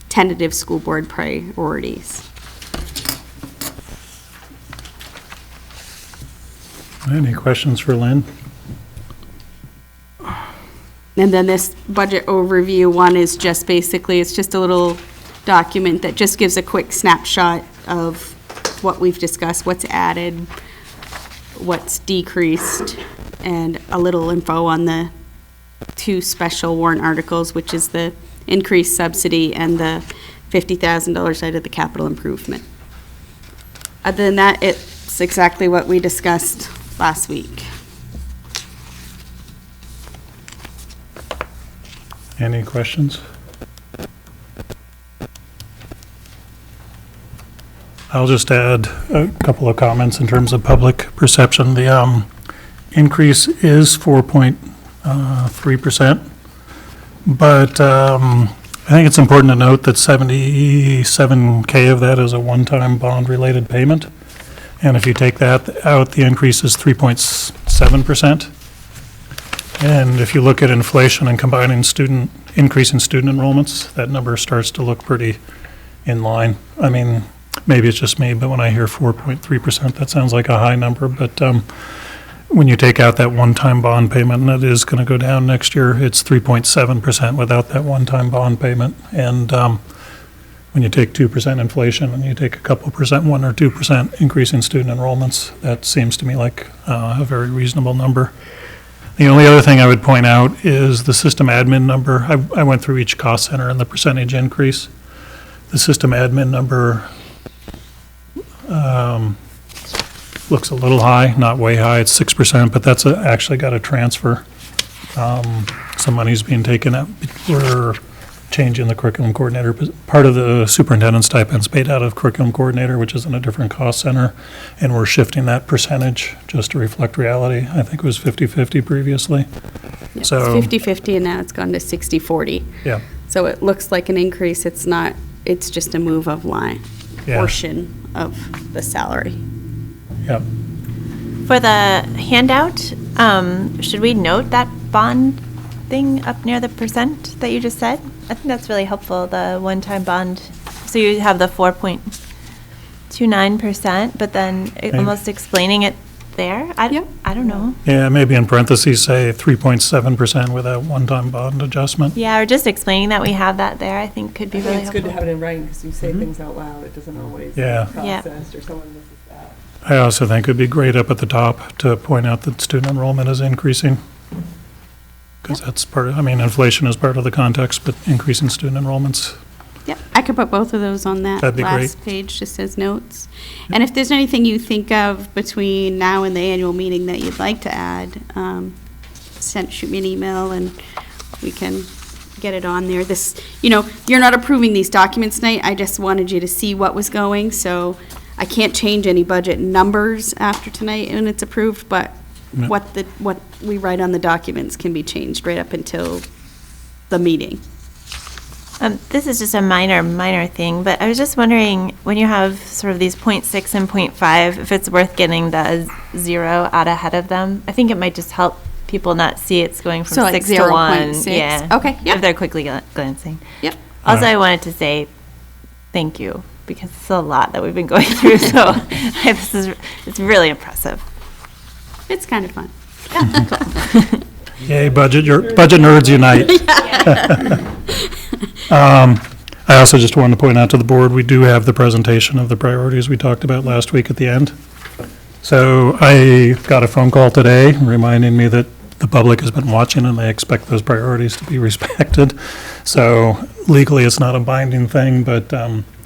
tentative school board priorities.
Any questions for Lynn?
And then this budget overview one is just basically, it's just a little document that just gives a quick snapshot of what we've discussed, what's added, what's decreased, and a little info on the 2 special warrant articles, which is the increased subsidy and the $50,000 out of the capital improvement. Other than that, it's exactly what we discussed last week.
Any questions? I'll just add a couple of comments in terms of public perception. The increase is 4.3%, but I think it's important to note that 77K of that is a one-time bond-related payment. And if you take that out, the increase is 3.7%. And if you look at inflation and combining increase in student enrollments, that number starts to look pretty in line. I mean, maybe it's just me, but when I hear 4.3%, that sounds like a high number. But when you take out that one-time bond payment, and it is going to go down next year, it's 3.7% without that one-time bond payment. And when you take 2% inflation and you take a couple percent, 1 or 2% increase in student enrollments, that seems to me like a very reasonable number. The only other thing I would point out is the system admin number. I went through each cost center and the percentage increase. The system admin number looks a little high, not way high, it's 6%, but that's actually got a transfer. Some money's being taken out. We're changing the curriculum coordinator. Part of the superintendent stipend's paid out of curriculum coordinator, which is in a different cost center, and we're shifting that percentage just to reflect reality. I think it was 50-50 previously.
Yeah,
So-
It's 50-50, and now it's gone to 60-40.
Yeah.
So it looks like an increase, it's not, it's just a move of line,
Yeah.
portion of the salary.
Yep.
For the handout, should we note that bond thing up near the percent that you just said? I think that's really helpful, the one-time bond. So you have the 4.29%, but then almost explaining it there? I don't know.
Yeah, maybe in parentheses say 3.7% without one-time bond adjustment.
Yeah, or just explaining that we have that there, I think could be really
It's good to
helpful.
have it in writing, because you say things out loud, it doesn't always
Yeah.
Yeah.
processed, or someone misses that.
I also think it'd be great up at the top to point out that student enrollment is increasing. Because that's part of, I mean, inflation is part of the context, but increasing student enrollments.
Yep, I could put both of those on that
That'd be
last page, just as notes. And if there's anything you think of between now and the annual meeting that you'd like to add, shoot me an email and we can get it on there. This, you're not approving these documents tonight, I just wanted you to see what was going, so I can't change any budget numbers after tonight when it's approved, but
Yeah.
what we write on the documents can be changed right up until the meeting.
This is just a minor thing, but I was just wondering, when you have sort of these 0.6 and 0.5, if it's worth getting the 0 out ahead of them. I think it might just help people not see it's going from
So like
6 to 1.
0.6?
Yeah.
Okay, yep.
If they're quickly glancing.
Yep.
Also, I wanted to say thank you, because it's a lot that we've been going through, so it's really impressive.
It's kind of fun.
Yay, budget nerds unite. I also just wanted to point out to the board, we do have the presentation of the priorities we talked about last week at the end. So I got a phone call today reminding me that the public has been watching and they expect those priorities to be respected. So legally, it's not a binding thing, but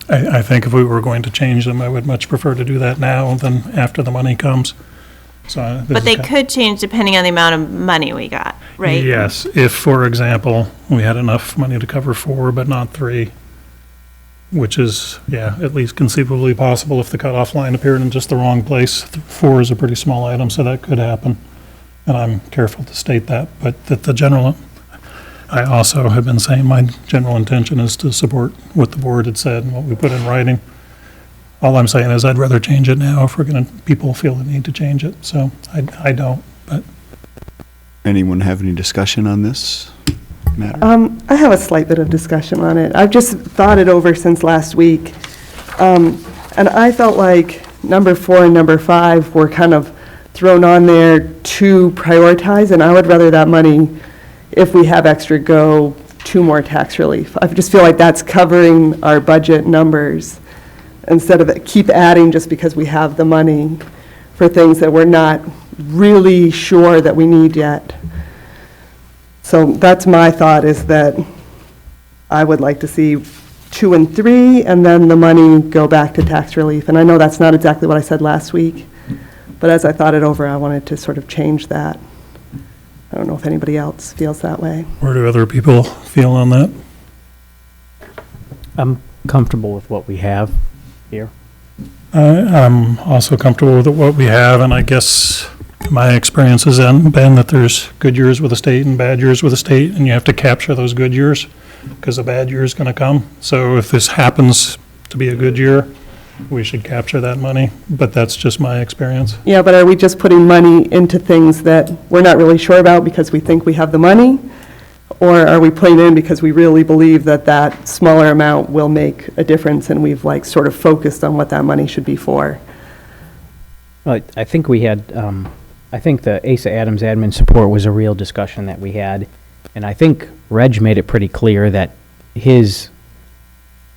I think if we were going to change them, I would much prefer to do that now than after the money comes. So this
But
is
they
kind-
could change depending on the amount of money we got, right?
Yes, if, for example, we had enough money to cover 4 but not 3, which is, yeah, at least conceivably possible if the cutoff line appeared in just the wrong place. 4 is a pretty small item, so that could happen. And I'm careful to state that, but that the general, I also have been saying my general intention is to support what the board had said and what we put in writing. All I'm saying is I'd rather change it now if we're going to, people feel the need to change it, so I don't, but.
Anyone have any discussion on this matter?
I have a slight bit of discussion on it. I've just thought it over since last week. And I felt like number 4 and number 5 were kind of thrown on there to prioritize, and I would rather that money, if we have extra, go to more tax relief. I just feel like that's covering our budget numbers instead of keep adding just because we have the money for things that we're not really sure that we need yet. So that's my thought, is that I would like to see 2 and 3, and then the money go back to tax relief. And I know that's not exactly what I said last week, but as I thought it over, I wanted to sort of change that. I don't know if anybody else feels that way.
Where do other people feel on that?
I'm comfortable with what we have here.
I'm also comfortable with what we have, and I guess my experience has been that there's good years with the state and bad years with the state, and you have to capture those good years, because a bad year is going to come. So if this happens to be a good year, we should capture that money, but that's just my experience.
Yeah, but are we just putting money into things that we're not really sure about because we think we have the money? Or are we putting it in because we really believe that that smaller amount will make a difference, and we've like sort of focused on what that money should be for?
Well, I think we had, I think the Asa Adams admin support was a real discussion that we had, and I think Reg made it pretty clear that his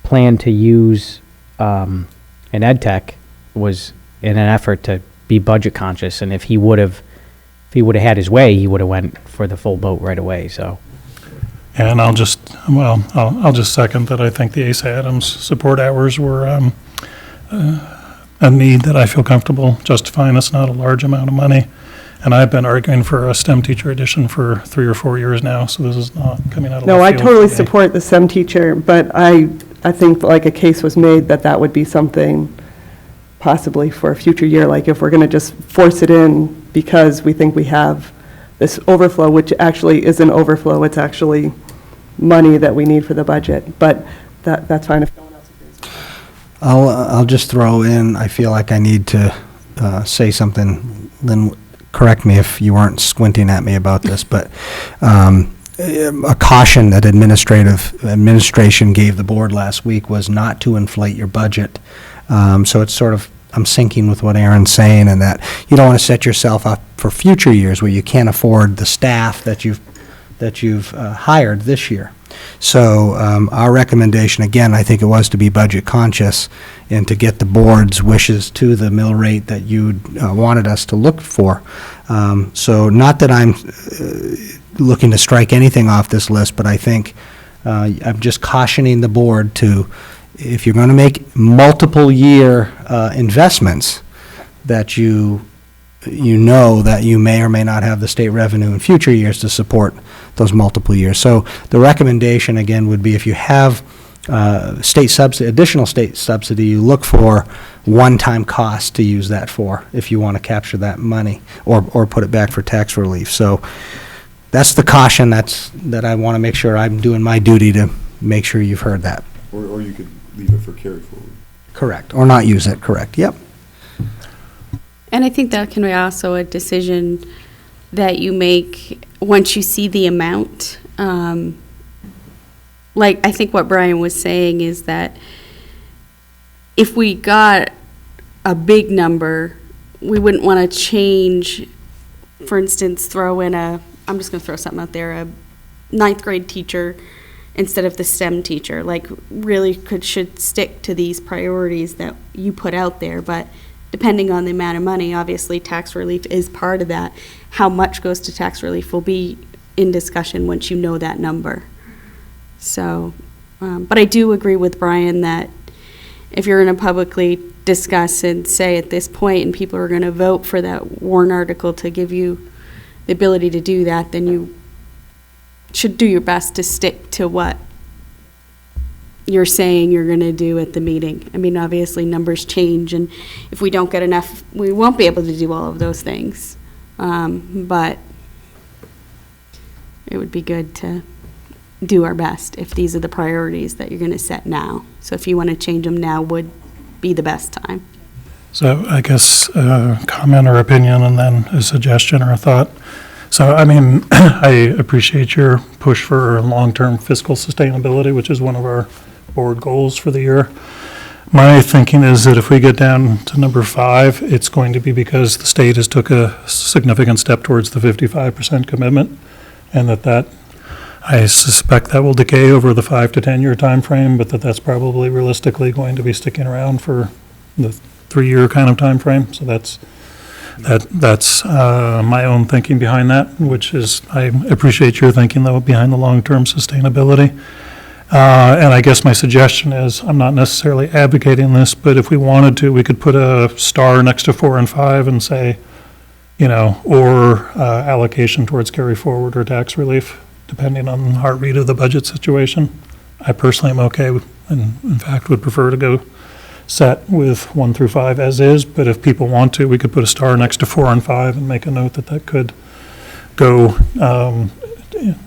plan to use an ed tech was in an effort to be budget conscious, and if he would have had his way, he would have went for the full boat right away, so.
And I'll just second that I think the Asa Adams support hours were a need that I feel comfortable justifying. It's not a large amount of money. And I've been arguing for a STEM teacher edition for 3 or 4 years now, so this is not coming out of left
No, I
field
totally
for me.
support the STEM teacher, but I think like a case was made that that would be something possibly for a future year, like if we're going to just force it in because we think we have this overflow, which actually isn't overflow, it's actually money that we need for the budget. But that's fine if no one else agrees.
I'll just throw in, I feel like I need to say something. Lynn, correct me if you weren't squinting at me about this, but a caution that administration gave the board last week was not to inflate your budget. So it's sort of, I'm syncing with what Aaron's saying, and that you don't want to set yourself up for future years where you can't afford the staff that you've hired this year. So our recommendation, again, I think it was to be budget conscious and to get the board's wishes to the mill rate that you wanted us to look for. So not that I'm looking to strike anything off this list, but I think I'm just cautioning the board to, if you're going to make multiple year investments, that you know that you may or may not have the state revenue in future years to support those multiple years. So the recommendation, again, would be if you have state subsidy, additional state subsidy, you look for one-time cost to use that for if you want to capture that money or put it back for tax relief. So that's the caution that I want to make sure I'm doing my duty to make sure you've heard that.
Or you could leave it for carry forward.
Correct, or not use it, correct, yep.
And I think that can be also a decision that you make once you see the amount. Like, I think what Brian was saying is that if we got a big number, we wouldn't want to change, for instance, throw in I'm just going to throw something out there, a 9th grade teacher instead of the STEM teacher. Like, really should stick to these priorities that you put out there, but depending on the amount of money, obviously tax relief is part of that. How much goes to tax relief will be in discussion once you know that number. So, but I do agree with Brian that if you're going to publicly discuss and say at this point, and people are going to vote for that warrant article to give you the ability to do that, then you should do your best to stick to what you're saying you're going to do at the meeting. I mean, obviously, numbers change, and if we don't get enough, we won't be able to do all of those things. But it would be good to do our best if these are the priorities that you're going to set now. So if you want to change them now would be the best time.
So I guess a comment or opinion and then a suggestion or a thought. So, I mean, I appreciate your push for long-term fiscal sustainability, which is one of our board goals for the year. My thinking is that if we get down to number 5, it's going to be because the state has took a significant step towards the 55% commitment, and that I suspect that will decay over the 5 to 10 year time frame, but that's probably realistically going to be sticking around for the 3-year kind of time frame. So that's my own thinking behind that, which is, I appreciate your thinking, though, behind the long-term sustainability. And I guess my suggestion is, I'm not necessarily advocating this, but if we wanted to, we could put a star next to 4 and 5 and say, or allocation towards carry forward or tax relief, depending on our read of the budget situation. I personally am okay with, and in fact would prefer to go set with 1 through 5 as is, but if people want to, we could put a star next to 4 and 5 and make a note that could go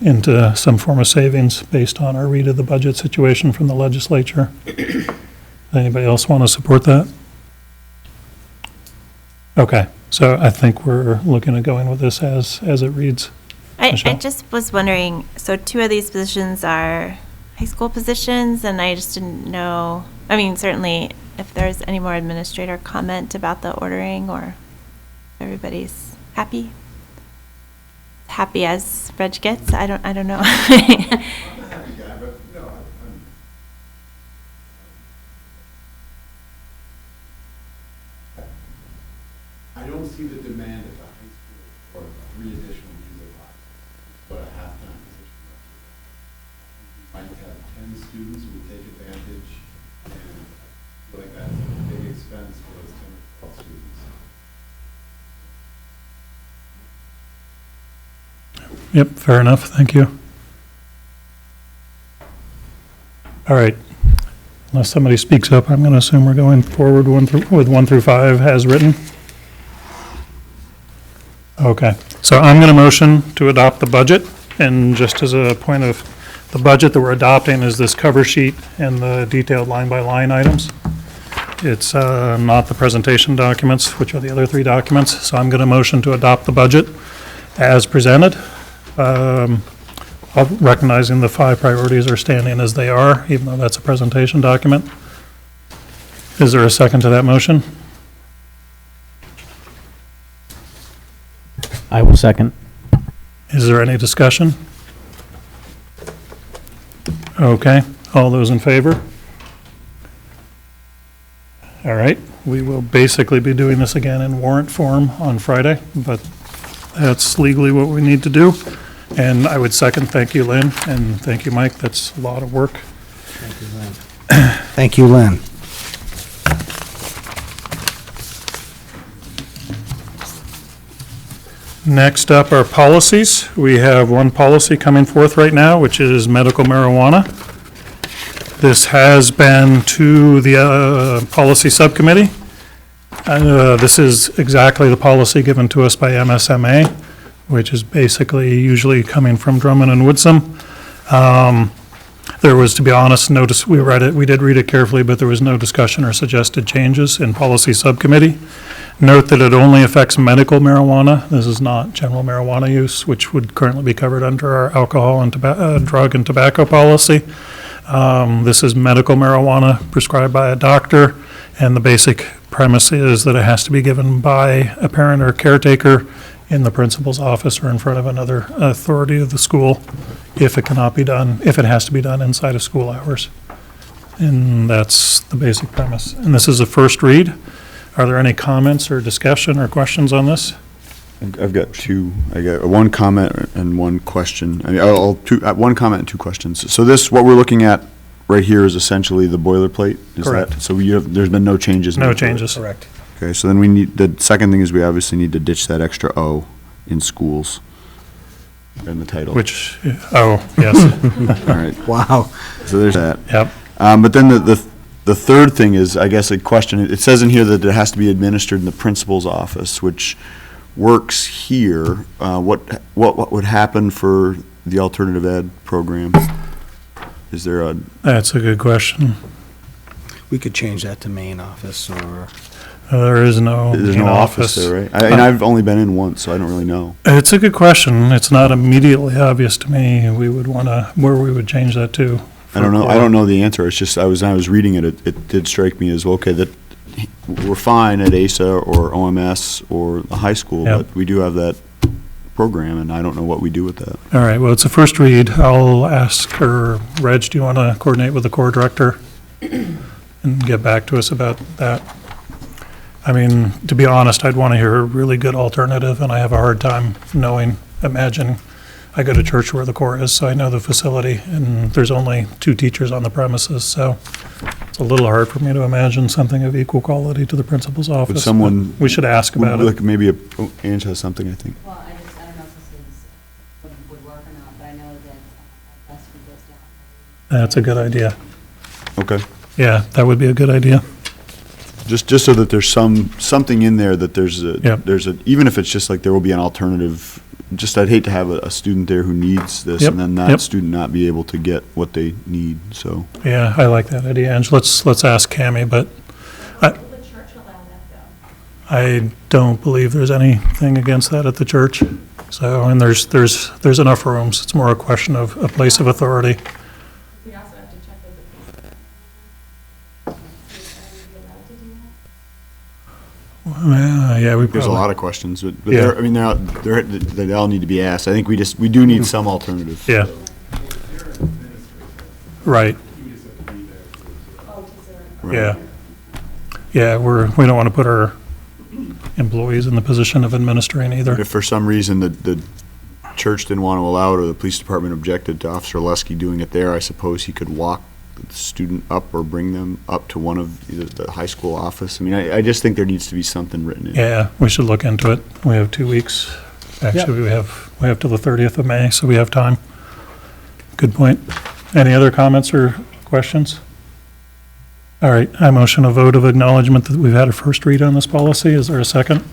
into some form of savings based on our read of the budget situation from the legislature. Anybody else want to support that? Okay, so I think we're looking at going with this as it reads.
I
Michelle?
just was wondering, so 2 of these positions are high school positions, and I just didn't know, I mean, certainly if there's any more administrator comment about the ordering, or everybody's happy as Reg gets, I don't know.
I don't see the demand at the high school for 3 additional music classes, but a half-time position. You might have 10 students who would take advantage, and I feel like that's a big expense for those 10 or 12 students.
Yep, fair enough, thank you. All right, unless somebody speaks up, I'm going to assume we're going forward with 1 through 5 as written. Okay, so I'm going to motion to adopt the budget, and just as a point of, the budget that we're adopting is this cover sheet and the detailed line-by-line items. It's not the presentation documents, which are the other 3 documents, so I'm going to motion to adopt the budget as presented. Recognizing the 5 priorities are standing as they are, even though that's a presentation document. Is there a second to that motion?
I will second.
Is there any discussion? Okay, all those in favor? All right, we will basically be doing this again in warrant form on Friday, but that's legally what we need to do. And I would second, thank you, Lynn, and thank you, Mike. That's a lot of work.
Thank you, Lynn.
Next up are policies. We have one policy coming forth right now, which is medical marijuana. This has been to the policy subcommittee. This is exactly the policy given to us by MSMA, which is basically usually coming from Drummond and Woodsum. There was, to be honest, we read it, we did read it carefully, but there was no discussion or suggested changes in policy subcommittee. Note that it only affects medical marijuana. This is not general marijuana use, which would currently be covered under our alcohol and drug and tobacco policy. This is medical marijuana prescribed by a doctor, and the basic premise is that it has to be given by a parent or caretaker in the principal's office or in front of another authority of the school if it cannot be done, if it has to be done inside of school hours. And that's the basic premise. And this is a first read. Are there any comments or discussion or questions on this?
I've got two. I got one comment and one question. I mean, one comment and two questions. So this, what we're looking at right here is essentially the boilerplate? Is
Correct.
that, so there's been no changes?
No
made to it?
changes.
Correct.
Okay, so then the second thing is we obviously need to ditch that extra O in schools in the title.
Which, oh, yes,
All right,
Wow.
so there's that.
yep.
But then the third thing is, I guess, a question. It says in here that it has to be administered in the principal's office, which works here. What would happen for the alternative ed program? Is there a,
That's a good question.
We could change that to main office or,
There is no
there's
main
no office there, right? And I've only been in once, so I don't really know.
It's a good question. It's not immediately obvious to me. We would want to, where we would change that to.
I don't know the answer. It's just, I was reading it, it did strike me as, okay, that we're fine at ASA or OMS or the high school,
Yep.
but we do have that program, and I don't know what we do with that.
All right, well, it's a first read. I'll ask her, Reg, do you want to coordinate with the core director and get back to us about that? I mean, to be honest, I'd want to hear a really good alternative, and I have a hard time imagining. I go to church where the core is, so I know the facility, and there's only 2 teachers on the premises, so it's a little hard for me to imagine something of equal quality to the principal's office. but
someone-
We should ask about it.
Like maybe Ange has something, I think.
Well, I don't know if this is, would work or not, but I know that Westwood goes down.
That's a good idea.
Okay.
Yeah, that would be a good idea.
Just so that there's something in there that
Yep.
even if it's just like there will be an alternative, just I'd hate to have a student there who needs this
Yep,
and then
yep.
that student not be able to get what they need, so.
Yeah, I like that idea, Ange. Let's ask Cammie, but I don't believe there's anything against that at the church. So, and there's enough rooms. It's more a question of a place of authority.
We also have to check with the police.
Yeah, we
There's
probably.
a lot of questions, but
Yeah.
they're, I mean, they all need to be asked. I think we do need some alternative.
Yeah. Right.
Right.
Yeah. Yeah, we don't want to put our employees in the position of administering either.
If for some reason the church didn't want to allow it or the police department objected to Officer Lusky doing it there, I suppose he could walk the student up or bring them up to one of either the high school office. I mean, I just think there needs to be something written in.
Yeah, we should look into it. We have 2 weeks. Actually, we have till the 30th of May, so we have time. Good point. Any other comments or questions? All right, I motion a vote of acknowledgement that we've had a first read on this policy. Is there a second?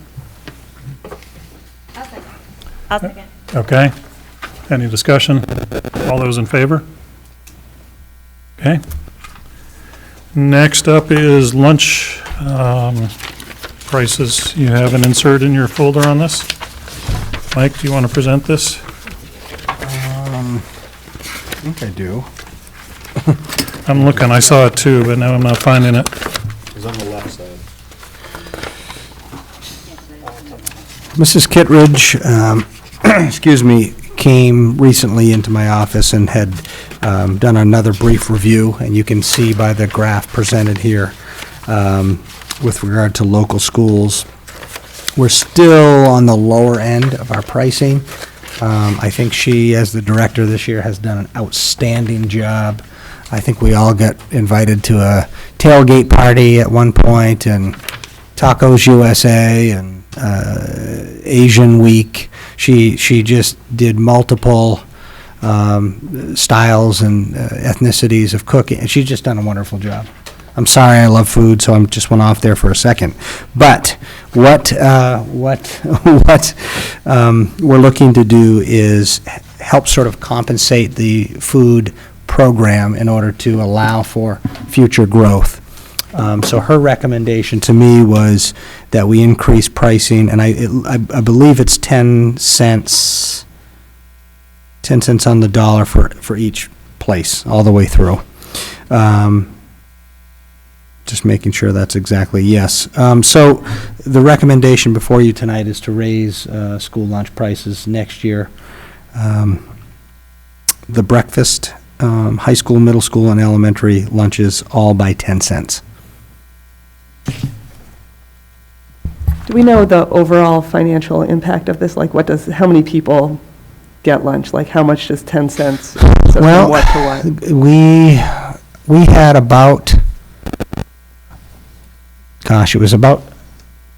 I'll second.
Okay. Any discussion? All those in favor? Okay. Next up is lunch prices. You have an insert in your folder on this. Mike, do you want to present this?
I think I do.
I'm looking, I saw it too, but now I'm not finding it.
It's on the left side.
Mrs. Kittredge, excuse me, came recently into my office and had done another brief review, and you can see by the graph presented here with regard to local schools, we're still on the lower end of our pricing. I think she, as the director this year, has done an outstanding job. I think we all got invited to a tailgate party at one point, and Tacos USA, and Asian Week. She just did multiple styles and ethnicities of cooking, and she's just done a wonderful job. I'm sorry, I love food, so I just went off there for a second. But what we're looking to do is help sort of compensate the food program in order to allow for future growth. So her recommendation to me was that we increase pricing, and I believe it's 10 cents on the dollar for each place, all the way through. Just making sure that's exactly, yes. So the recommendation before you tonight is to raise school lunch prices next year. The breakfast, high school, middle school, and elementary lunches, all by 10 cents.
Do we know the overall financial impact of this? Like, how many people get lunch? Like, how much does 10 cents, so from
Well,
what to what?
we had about, gosh, it was about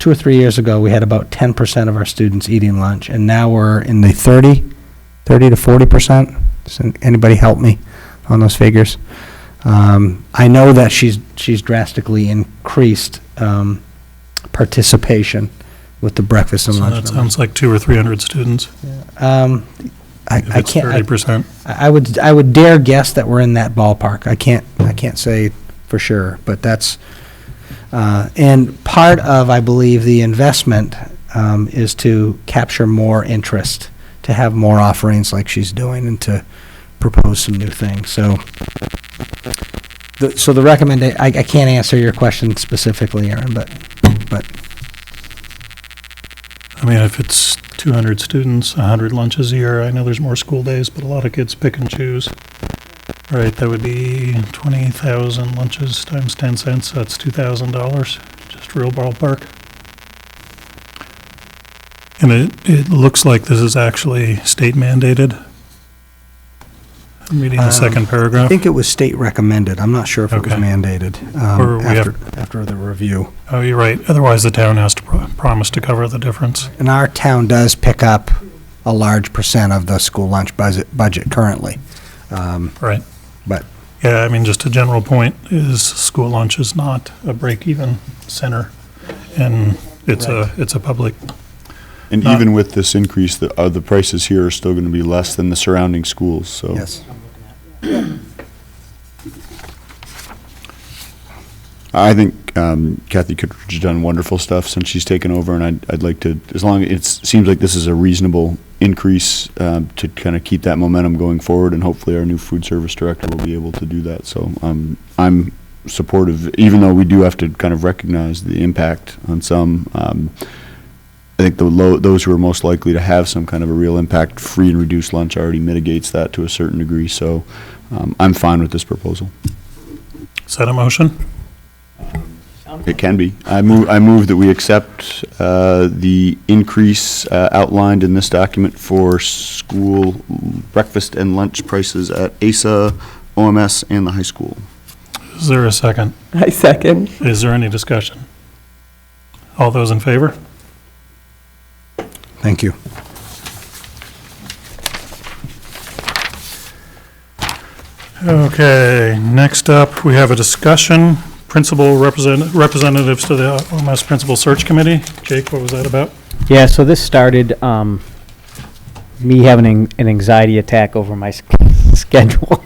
2 or 3 years ago, we had about 10% of our students eating lunch, and now we're in the 30 to 40%. Does anybody help me on those figures? I know that she's drastically increased participation with the breakfast and
So
lunch.
that sounds like 200 or 300 students,
I
if it's
can't.
30%.
I would dare guess that we're in that ballpark. I can't say for sure, but that's, and part of, I believe, the investment is to capture more interest, to have more offerings like she's doing, and to propose some new things. So the recommendation, I can't answer your question specifically, Aaron, but
I mean, if it's 200 students, 100 lunches a year, I know there's more school days, but a lot of kids pick and choose. Right, that would be 20,000 lunches times 10 cents, that's $2,000, just real ballpark. And it looks like this is actually state mandated. I'm reading the second
I
paragraph.
think it was state recommended. I'm not sure if it was
Okay.
mandated
Or we have-
after the review.
Oh, you're right, otherwise the town has to promise to cover the difference.
And our town does pick up a large percent of the school lunch budget currently.
Right.
But
Yeah, I mean, just a general point is school lunch is not a break-even center, and it's a public.
And even with this increase, the prices here are still going to be less than the surrounding schools, so.
yes.
I think Kathy Kittredge has done wonderful stuff since she's taken over, and I'd like to, as long as it seems like this is a reasonable increase to kind of keep that momentum going forward, and hopefully our new food service director will be able to do that. So I'm supportive, even though we do have to kind of recognize the impact on some. I think those who are most likely to have some kind of a real impact, free and reduced lunch already mitigates that to a certain degree. So I'm fine with this proposal.
Is that a motion?
It can be. I move that we accept the increase outlined in this document for school breakfast and lunch prices at ASA, OMS, and the high school.
Is there a second?
I second.
Is there any discussion? All those in favor?
Thank you.
Okay, next up, we have a discussion, principal representatives to the OMS Principal Search Committee. Jake, what was that about?
Yeah, so this started me having an anxiety attack over my schedule.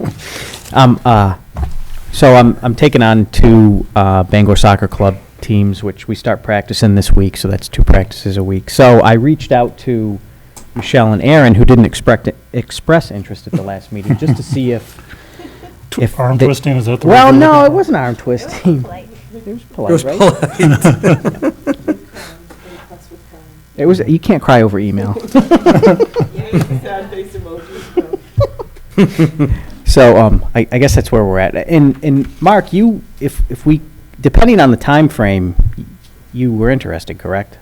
So I'm taking on 2 Bangor Soccer Club teams, which we start practicing this week, so that's 2 practices a week. So I reached out to Michelle and Aaron, who didn't express interest at the last meeting, just to see if
Arm
they-
twisting, is that the word?
Well,
you're
no,
looking
it
for?
wasn't arm twisting. It was polite, right? It was, you can't cry over email. So, I guess that's where we're at. And Mark, if we, depending on the time frame, you were interested, correct?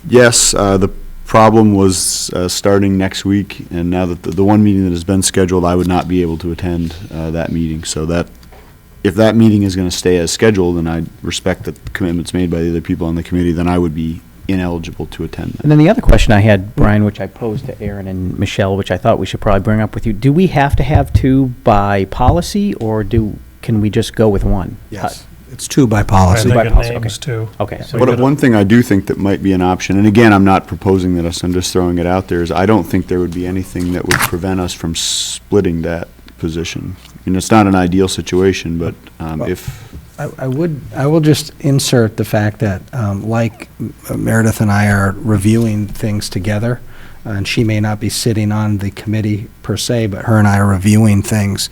Yes, the problem was starting next week, and now that the one meeting that has been scheduled, I would not be able to attend that meeting. So that, if that meeting is going to stay as scheduled, and I respect the commitments made by the other people on the committee, then I would be ineligible to attend that.
And then the other question I had, Brian, which I posed to Aaron and Michelle, which I thought we should probably bring up with you, do we have to have 2 by policy, or can we just go with 1?
Yes. It's 2 by
I
policy.
think
by
it
policy,
names too.
Okay, so
We
But
gotta-
one thing I do think that might be an option, and again, I'm not proposing this, I'm just throwing it out there, is I don't think there would be anything that would prevent us from splitting that position. I mean, it's not an ideal situation, but if,
I will just insert the fact that, like Meredith and I are reviewing things together, and she may not be sitting on the committee per se, but her and I are reviewing things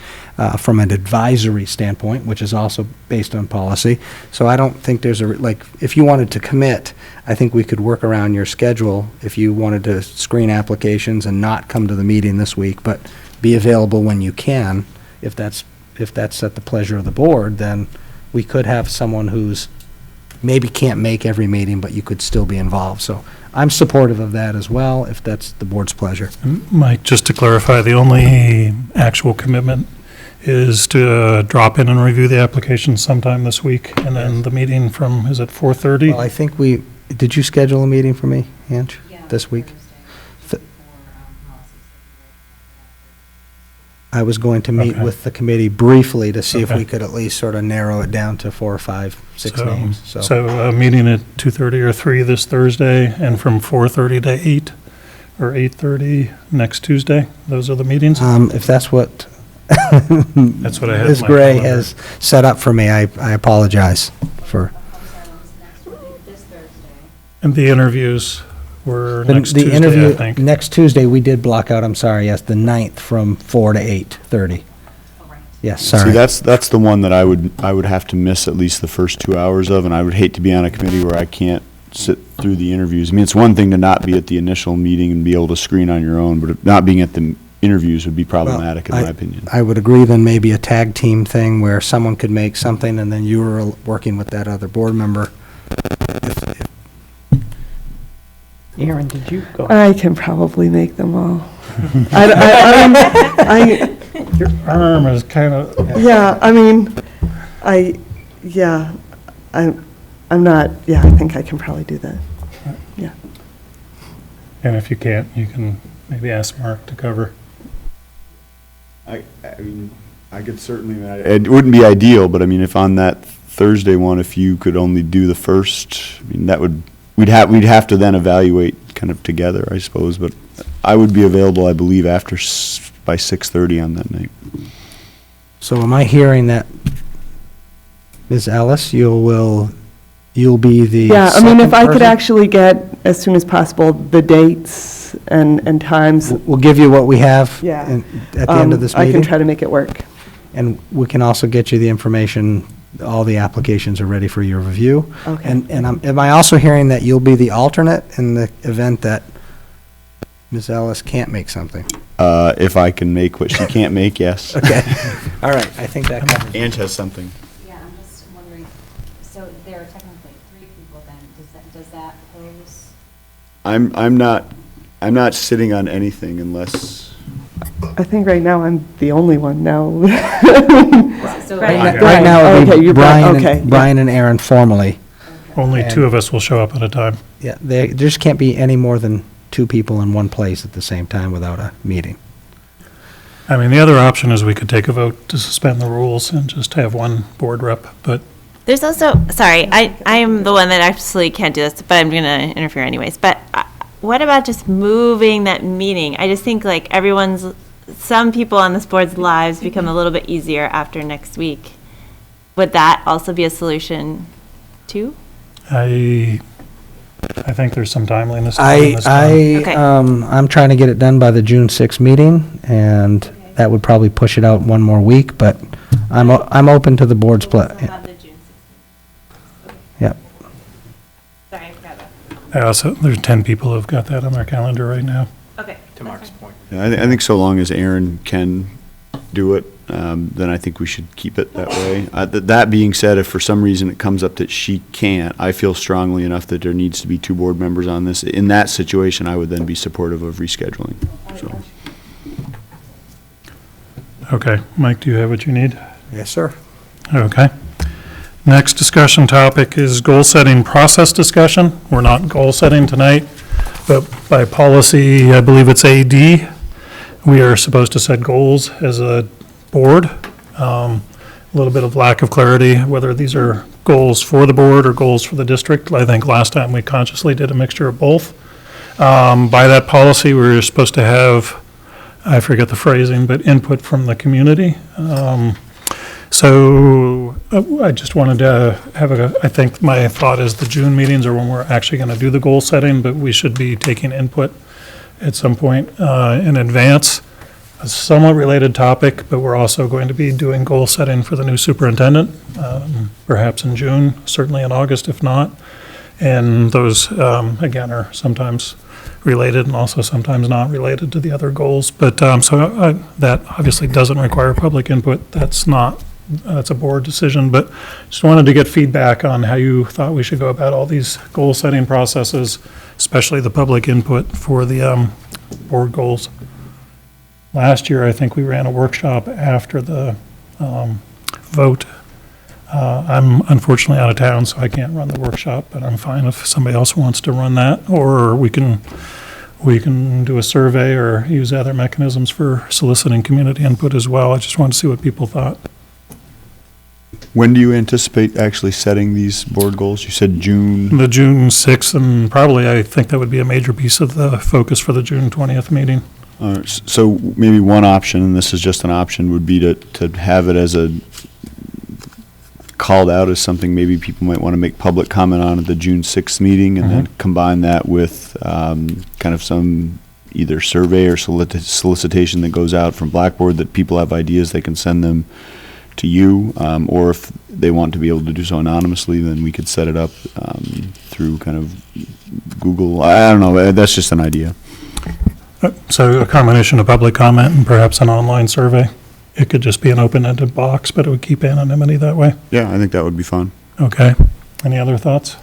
from an advisory standpoint, which is also based on policy. So I don't think there's if you wanted to commit, I think we could work around your schedule if you wanted to screen applications and not come to the meeting this week, but be available when you can. If that's at the pleasure of the board, then we could have someone who's maybe can't make every meeting, but you could still be involved. So I'm supportive of that as well, if that's the board's pleasure.
Mike, just to clarify, the only actual commitment is to drop in and review the application sometime this week, and then the meeting from, is it 4:30?
Well, I think did you schedule a meeting for me, Ange, this week? I was going to meet
Okay.
with the committee briefly to see if
Okay.
we could at least sort of narrow it down to 4 or 5, 6 names, so.
So, meeting at 2:30 or 3 this Thursday, and from 4:30 to 8 or 8:30 next Tuesday? Those are the meetings?
If that's what
That's what I had in
Ms.
my
Gray
calendar.
has set up for me, I apologize for.
This Thursday.
And the interviews were
The
next
the
Tuesday, I
interview,
think.
next Tuesday, we did block out, I'm sorry, yes, the 9th from 4 to 8:30.
Oh, right.
Yes,
See,
sorry.
that's the one that I would have to miss at least the first 2 hours of, and I would hate to be on a committee where I can't sit through the interviews. I mean, it's one thing to not be at the initial meeting and be able to screen on your own, but not being at the interviews would be problematic, in my opinion.
I would agree, then maybe a tag team thing where someone could make something and then you were working with that other board member.
Aaron, did you go?
I can probably make them all. I,
Your arm is kind of,
yeah, I mean, I'm not, I think I can probably do that.
and if you can't, you can maybe ask Mark to cover.
I mean, I could certainly, it wouldn't be ideal, but I mean, if on that Thursday one, if you could only do the first, I mean, that would, we'd have to then evaluate kind of together, I suppose, but I would be available, I believe, by 6:30 on that night.
So am I hearing that, Ms. Ellis, you'll be the
Yeah, I mean, if
second
I could
person?
actually get, as soon as possible, the dates and times.
We'll give you what we have
Yeah.
at the end of this
I can
meeting.
try to make it work.
And we can also get you the information, all the applications are ready for your review.
Okay.
And am I also hearing that you'll be the alternate in the event that Ms. Ellis can't make something?
If I can make what she can't make, yes.
Okay, all right, I think that covers it.
Ange has something.
Yeah, I'm just wondering, so there are technically 3 people then, does that pose?
I'm not sitting on anything unless,
I think right now I'm the only one now.
So
Right now,
Okay,
it'll be
you're
Brian
okay, yeah.
Brian and Aaron formally.
Only 2 of us will show up at a time.
Yeah, there just can't be any more than 2 people in one place at the same time without a meeting.
I mean, the other option is we could take a vote to suspend the rules and just have one board rep, but
There's also, sorry, I'm the one that absolutely can't do this, but I'm going to interfere anyways. But what about just moving that meeting? I just think like some people on this board's lives become a little bit easier after next week. Would that also be a solution too?
I think there's some timeliness to getting this done.
Okay.
I'm trying to get it done by the June 6th meeting, and that would probably push it out one more week, but I'm open to the board's Yep.
Sorry, I forgot about
There's 10 people who've got that on their calendar right now.
Okay.
To Mark's point.
yeah, I think so long as Aaron can do it, then I think we should keep it that way. That being said, if for some reason it comes up that she can't, I feel strongly enough that there needs to be 2 board members on this. In that situation, I would then be supportive of rescheduling, so.
Okay, Mike, do you have what you need?
Yes, sir.
Okay. Next discussion topic is goal-setting process discussion. We're not goal-setting tonight, but by policy, I believe it's AD, we are supposed to set goals as a board. A little bit of lack of clarity whether these are goals for the board or goals for the district. I think last time we consciously did a mixture of both. By that policy, we were supposed to have, I forget the phrasing, but input from the community. So I just wanted to have I think my thought is the June meetings are when we're actually going to do the goal setting, but we should be taking input at some point in advance. A somewhat related topic, but we're also going to be doing goal setting for the new superintendent, perhaps in June, certainly in August if not. And those, again, are sometimes related and also sometimes not related to the other goals. But that obviously doesn't require public input. That's not That's a board decision, but just wanted to get feedback on how you thought we should go about all these goal-setting processes, especially the public input for the board goals. Last year, I think we ran a workshop after the vote. I'm unfortunately out of town, so I can't run the workshop, but I'm fine if somebody else wants to run that, or we can do a survey or use other mechanisms for soliciting community input as well. I just wanted to see what people thought.
When do you anticipate actually setting these board goals? You said June.
The June 6th, and probably I think that would be a major piece of the focus for the June 20th meeting.
So maybe one option, and this is just an option, would be to have it as a called out as something maybe people might want to make public comment on at the June 6th meeting, and then combine that with kind of some either survey or solicitation that goes out from Blackboard that people have ideas, they can send them to you, or if they want to be able to do so anonymously, then we could set it up through kind of Google. I don't know, that's just an idea.
So a combination of public comment and perhaps an online survey. It could just be an open-ended box, but it would keep anonymity that way.
Yeah, I think that would be fun.
Okay. Any other thoughts?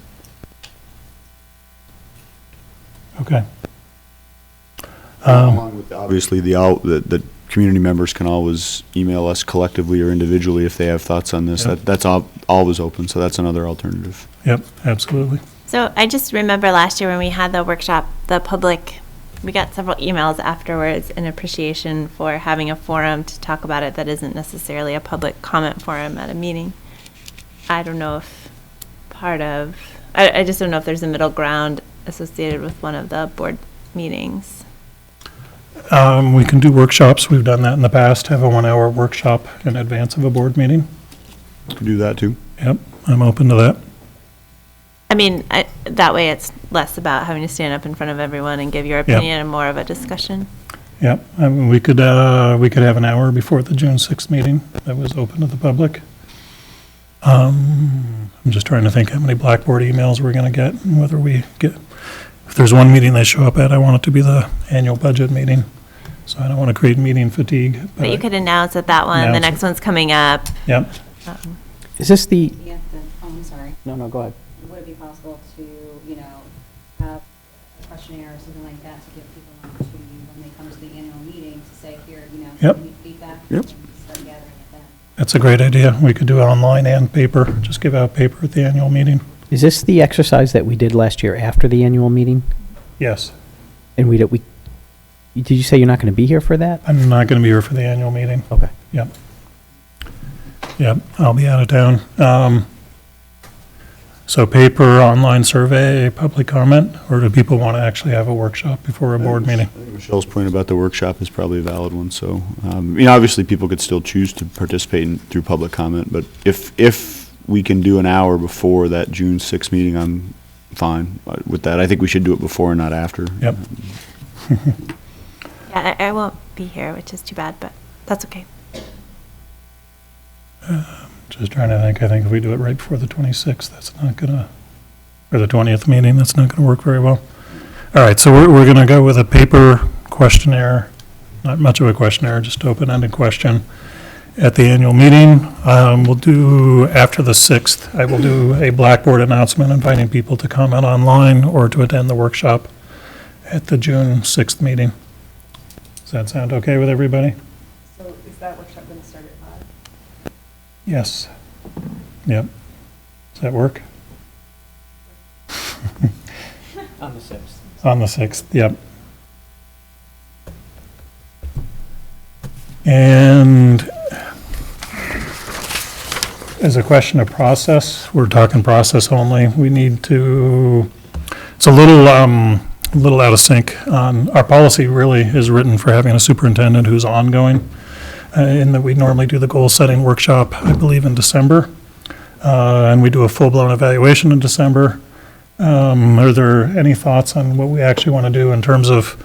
Okay.
Along with obviously the community members can always email us collectively or individually if they have thoughts on this.
Yep.
That's always open, so that's another alternative.
Yep, absolutely.
So I just remember last year when we had the workshop, we got several emails afterwards in appreciation for having a forum to talk about it that isn't necessarily a public comment forum at a meeting. I don't know if I just don't know if there's a middle ground associated with one of the board meetings.
We can do workshops. We've done that in the past, have a 1-hour workshop in advance of a board meeting.
Could do that too.
Yep, I'm open to that.
I mean, that way it's less about having to stand up in front of everyone and give your opinion and more of a discussion.
Yep, I mean, we could have an hour before the June 6th meeting that was open to the public. I'm just trying to think how many Blackboard emails we're going to get and whether we get, if there's one meeting they show up at, I want it to be the annual budget meeting. So I don't want to create meeting fatigue.
But you could announce at that one, the next one's coming up.
Yep.
Is this the,
You have to, I'm sorry.
no, go ahead.
Would it be possible to, have a questionnaire or something like that to give people to you when they come to the annual meeting to say, here,
Yep.
give me feedback?
Yep.
And start gathering it then.
That's a great idea. We could do it online and paper, just give out paper at the annual meeting.
Is this the exercise that we did last year after the annual meeting?
Yes,
And did you say you're not going to be here for that?
I'm not going to be here for the annual meeting.
Okay.
Yep. Yep, I'll be out of town. So paper, online survey, public comment, or do people want to actually have a workshop before a board meeting?
I think Michelle's point about the workshop is probably a valid one, so, obviously people could still choose to participate through public comment, but if we can do an hour before that June 6th meeting, I'm fine with that. I think we should do it before and not after.
Yep.
Yeah, I won't be here, which is too bad, but that's okay.
Just trying to think, I think if we do it right before the 26th, that's not gonna, or the 20th meeting, that's not gonna work very well. All right, so we're gonna go with a paper questionnaire, not much of a questionnaire, just open-ended question at the annual meeting. We'll do, after the 6th, I will do a Blackboard announcement inviting people to comment online or to attend the workshop at the June 6th meeting. Does that sound okay with everybody?
So is that workshop going to start at 5?
Yes. Yep. Does that work?
On the 6th.
On the 6th, yep. And as a question of process, we're talking process only. We need to, it's a little out of sync. Our policy really is written for having a superintendent who's ongoing, in that we normally do the goal-setting workshop, I believe, in December, and we do a full-blown evaluation in December. Are there any thoughts on what we actually want to do in terms of,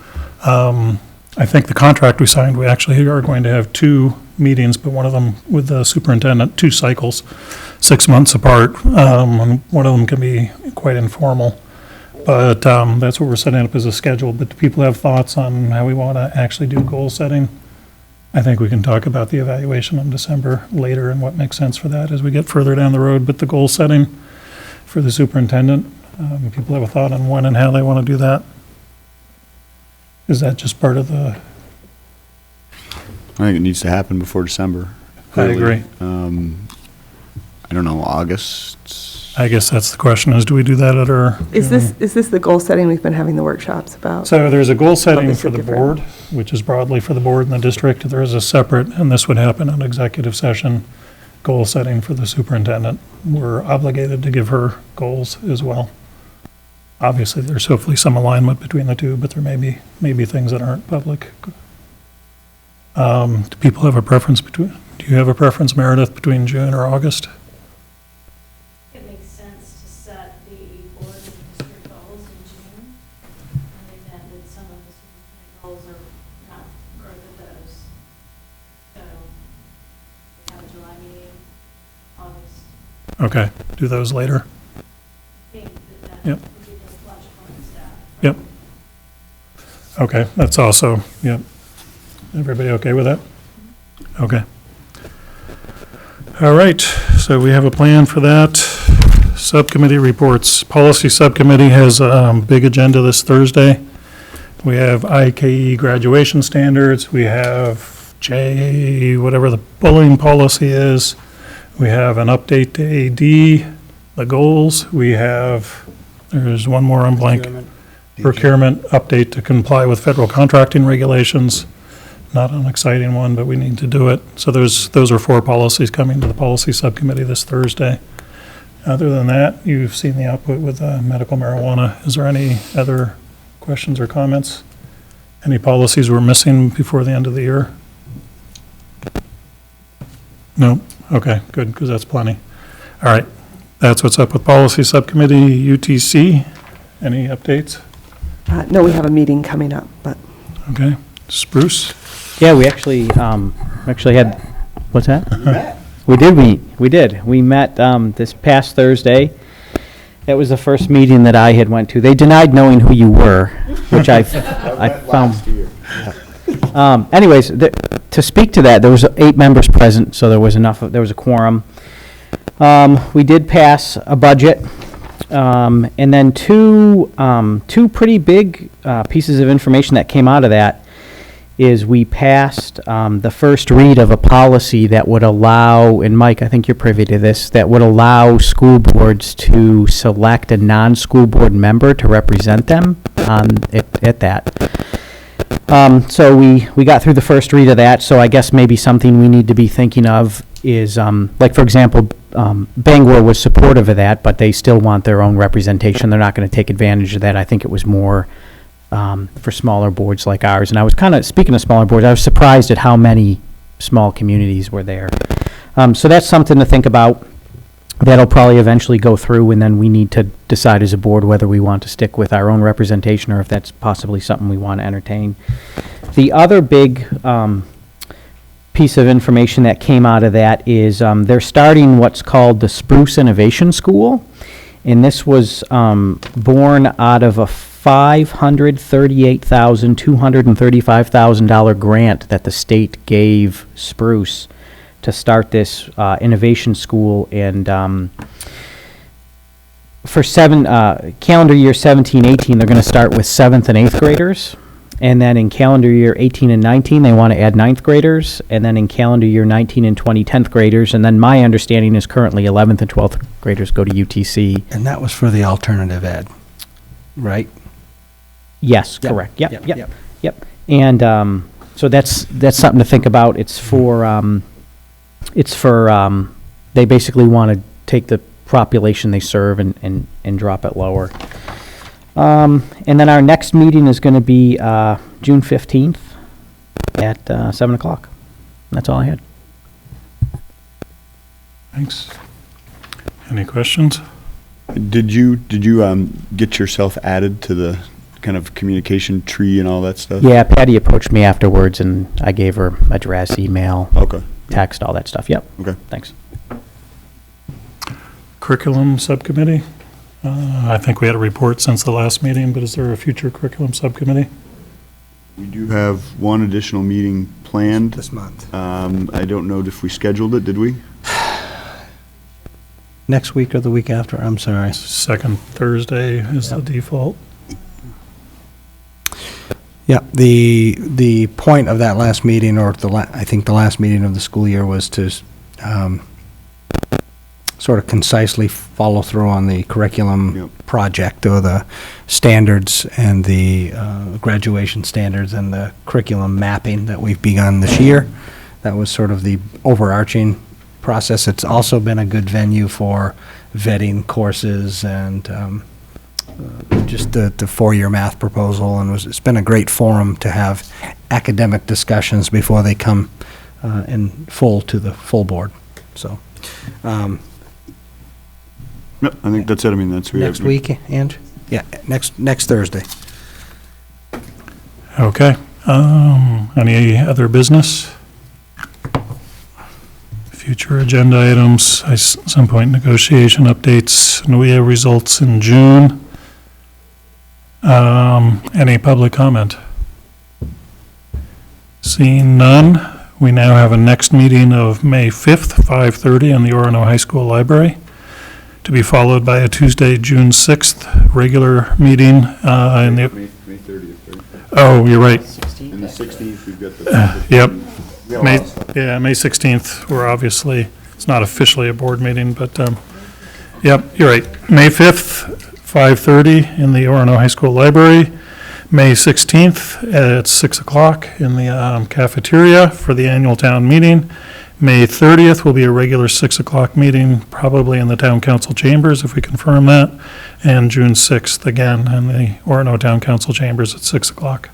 I think the contract we signed, we actually are going to have 2 meetings, but one of them with the superintendent, 2 cycles, 6 months apart. And one of them can be quite informal. But that's what we're setting up as a schedule. But do people have thoughts on how we want to actually do goal setting? I think we can talk about the evaluation in December later and what makes sense for that as we get further down the road. But the goal setting for the superintendent, people have a thought on when and how they want to do that? Is that just part of the?
I think it needs to happen before December.
I agree.
I don't know, August?
I guess that's the question, is do we do that at our?
Is this the goal setting we've been having the workshops about?
So there's a goal setting
Is it
for the
different?
board, which is broadly for the board and the district. There is a separate, and this would happen in executive session, goal setting for the superintendent. We're obligated to give her goals as well. Obviously, there's hopefully some alignment between the two, but there may be things that aren't public. Do people have a preference do you have a preference, Meredith, between June or August?
It makes sense to set the board and district goals in June. And they've ended, some of the superintendent goals are not growth of those. So we have a July meeting, August.
Okay, do those later.
I think that
Yep.
would be the logical next step.
Yep. Okay, that's also, yep. Everybody okay with that? Okay. All right, so we have a plan for that. Subcommittee reports. Policy Subcommittee has a big agenda this Thursday. We have IKE graduation standards. We have whatever the bullying policy is. We have an update to AD, the goals. We have, there's one more on blank. Procurement update to comply with federal contracting regulations. Not an exciting one, but we need to do it. So those are 4 policies coming to the Policy Subcommittee this Thursday. Other than that, you've seen the output with medical marijuana. Is there any other questions or comments? Any policies we're missing before the end of the year? No? Okay, good, because that's plenty. All right, that's what's up with Policy Subcommittee. UTC, any updates?
No, we have a meeting coming up, but.
Okay, Spruce?
Yeah, we actually had, what's that? We did meet, we did. We met this past Thursday. That was the first meeting that I had went to. They denied knowing who you were, which I found. Anyways, to speak to that, there was 8 members present, so there was there was a quorum. We did pass a budget, and then two pretty big pieces of information that came out of that is we passed the first read of a policy that would allow, and Mike, I think you're privy to this, that would allow school boards to select a non-school board member to represent them at that. So we got through the first read of that, so I guess maybe something we need to be thinking of is, like, for example, Bangor was supportive of that, but they still want their own representation. They're not going to take advantage of that. I think it was more for smaller boards like ours. And I was kind of, speaking of smaller boards, I was surprised at how many small communities were there. So that's something to think about. That'll probably eventually go through, and then we need to decide as a board whether we want to stick with our own representation or if that's possibly something we want to entertain. The other big piece of information that came out of that is they're starting what's called the Spruce Innovation School, and this was born out of a $538,235,000 grant that the state gave Spruce to start this innovation school. And for calendar year 17-18, they're going to start with 7th and 8th graders. And then in calendar year 18 and 19, they want to add 9th graders. And then in calendar year 19 and 20, 10th graders. And then my understanding is currently 11th and 12th graders go to UTC.
And that was for the alternative ed, right?
Yes,
Yep,
correct.
yep,
Yep. And so that's something to think about. It's for they basically want to take the population they serve and drop it lower. And then our next meeting is going to be June 15th at 7 o'clock. That's all I had.
Thanks. Any questions?
Did you get yourself added to the kind of communication tree and all that stuff?
Yeah, Patty approached me afterwards, and I gave her address, email,
Okay.
text, all that stuff. Yep.
Okay.
Thanks.
Curriculum Subcommittee? I think we had a report since the last meeting, but is there a future curriculum subcommittee?
We do have one additional meeting planned.
This month.
I don't know if we scheduled it, did we?
Next week or the week after, I'm sorry.
Second Thursday is the default.
Yeah, the point of that last meeting, or I think the last meeting of the school year, was to sort of concisely follow through on the curriculum project, or the standards and the graduation standards and the curriculum mapping that we've begun this year. That was sort of the overarching process. It's also been a good venue for vetting courses and just the four-year math proposal, and it's been a great forum to have academic discussions before they come in full to the full board. So,
Yep, I think that's it. I mean, that's.
next week, Andrew? Yeah, next Thursday.
Okay. Any other business? Future agenda items, at some point negotiation updates, NUIA results in June. Any public comment? Seeing none, we now have a next meeting of May 5th, 5:30 in the Orono High School Library, to be followed by a Tuesday, June 6th, regular meeting in the...
May 30th, right?
Oh, you're right.
And the 16th, we've got the...
Yep.
We got a lot of stuff.
May 16th, we're obviously, it's not officially a board meeting, but, yep, you're right. May 5th, 5:30 in the Orono High School Library. May 16th at 6 o'clock in the cafeteria for the annual town meeting. May 30th will be a regular 6 o'clock meeting, probably in the town council chambers, if we confirm that. And June 6th, again, in the Orono Town Council chambers at 6 o'clock.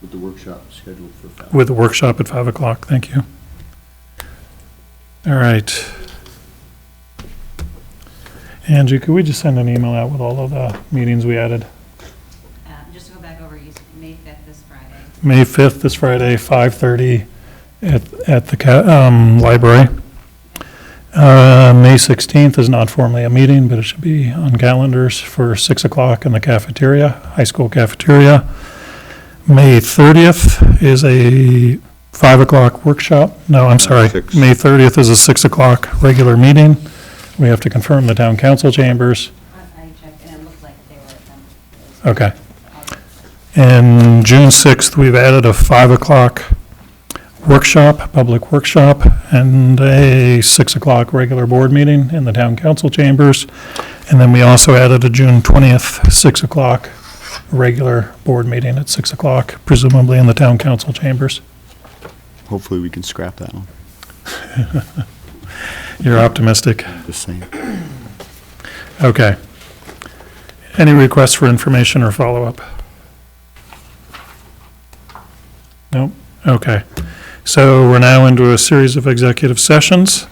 With the workshop scheduled for 5.
With the workshop at 5 o'clock, thank you. All right. Angie, could we just send an email out with all of the meetings we added?
Just to go back over, you said May 5th this Friday.
May 5th, this Friday, 5:30 at the library. May 16th is not formally a meeting, but it should be on calendars for 6 o'clock in the cafeteria, high school cafeteria. May 30th is a 5 o'clock workshop. No, I'm sorry.
6.
May 30th is a 6 o'clock regular meeting. We have to confirm the town council chambers.
I checked, and it looked like they were at them.
Okay. And June 6th, we've added a 5 o'clock workshop, public workshop, and a 6 o'clock regular board meeting in the town council chambers. And then we also added a June 20th, 6 o'clock regular board meeting at 6 o'clock, presumably in the town council chambers.
Hopefully we can scrap that one.
You're optimistic.
Just saying.
Okay. Any requests for information or follow-up? Nope. Okay. So we're now into a series of executive sessions.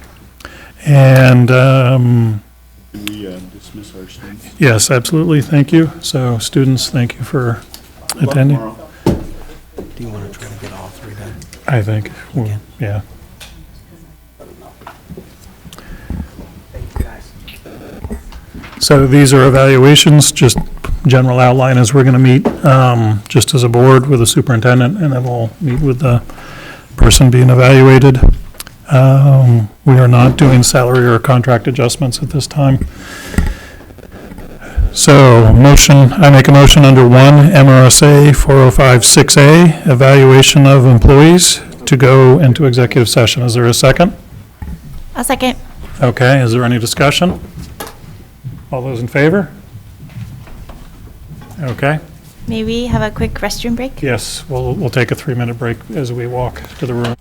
And,
Can we dismiss our students?
yes, absolutely. Thank you. So students, thank you for attending.
Do you want to try to get all three done?
I think, well, yeah. So these are evaluations, just general outline is we're going to meet just as a board with the superintendent, and then we'll meet with the person being evaluated. We are not doing salary or contract adjustments at this time. So I make a motion under 1 MRSA 4056A, evaluation of employees, to go into executive session. Is there a second?
I'll second.
Okay, is there any discussion? All those in favor? Okay,
May we have a quick restroom break?
yes, we'll take a 3-minute break as we walk to the room.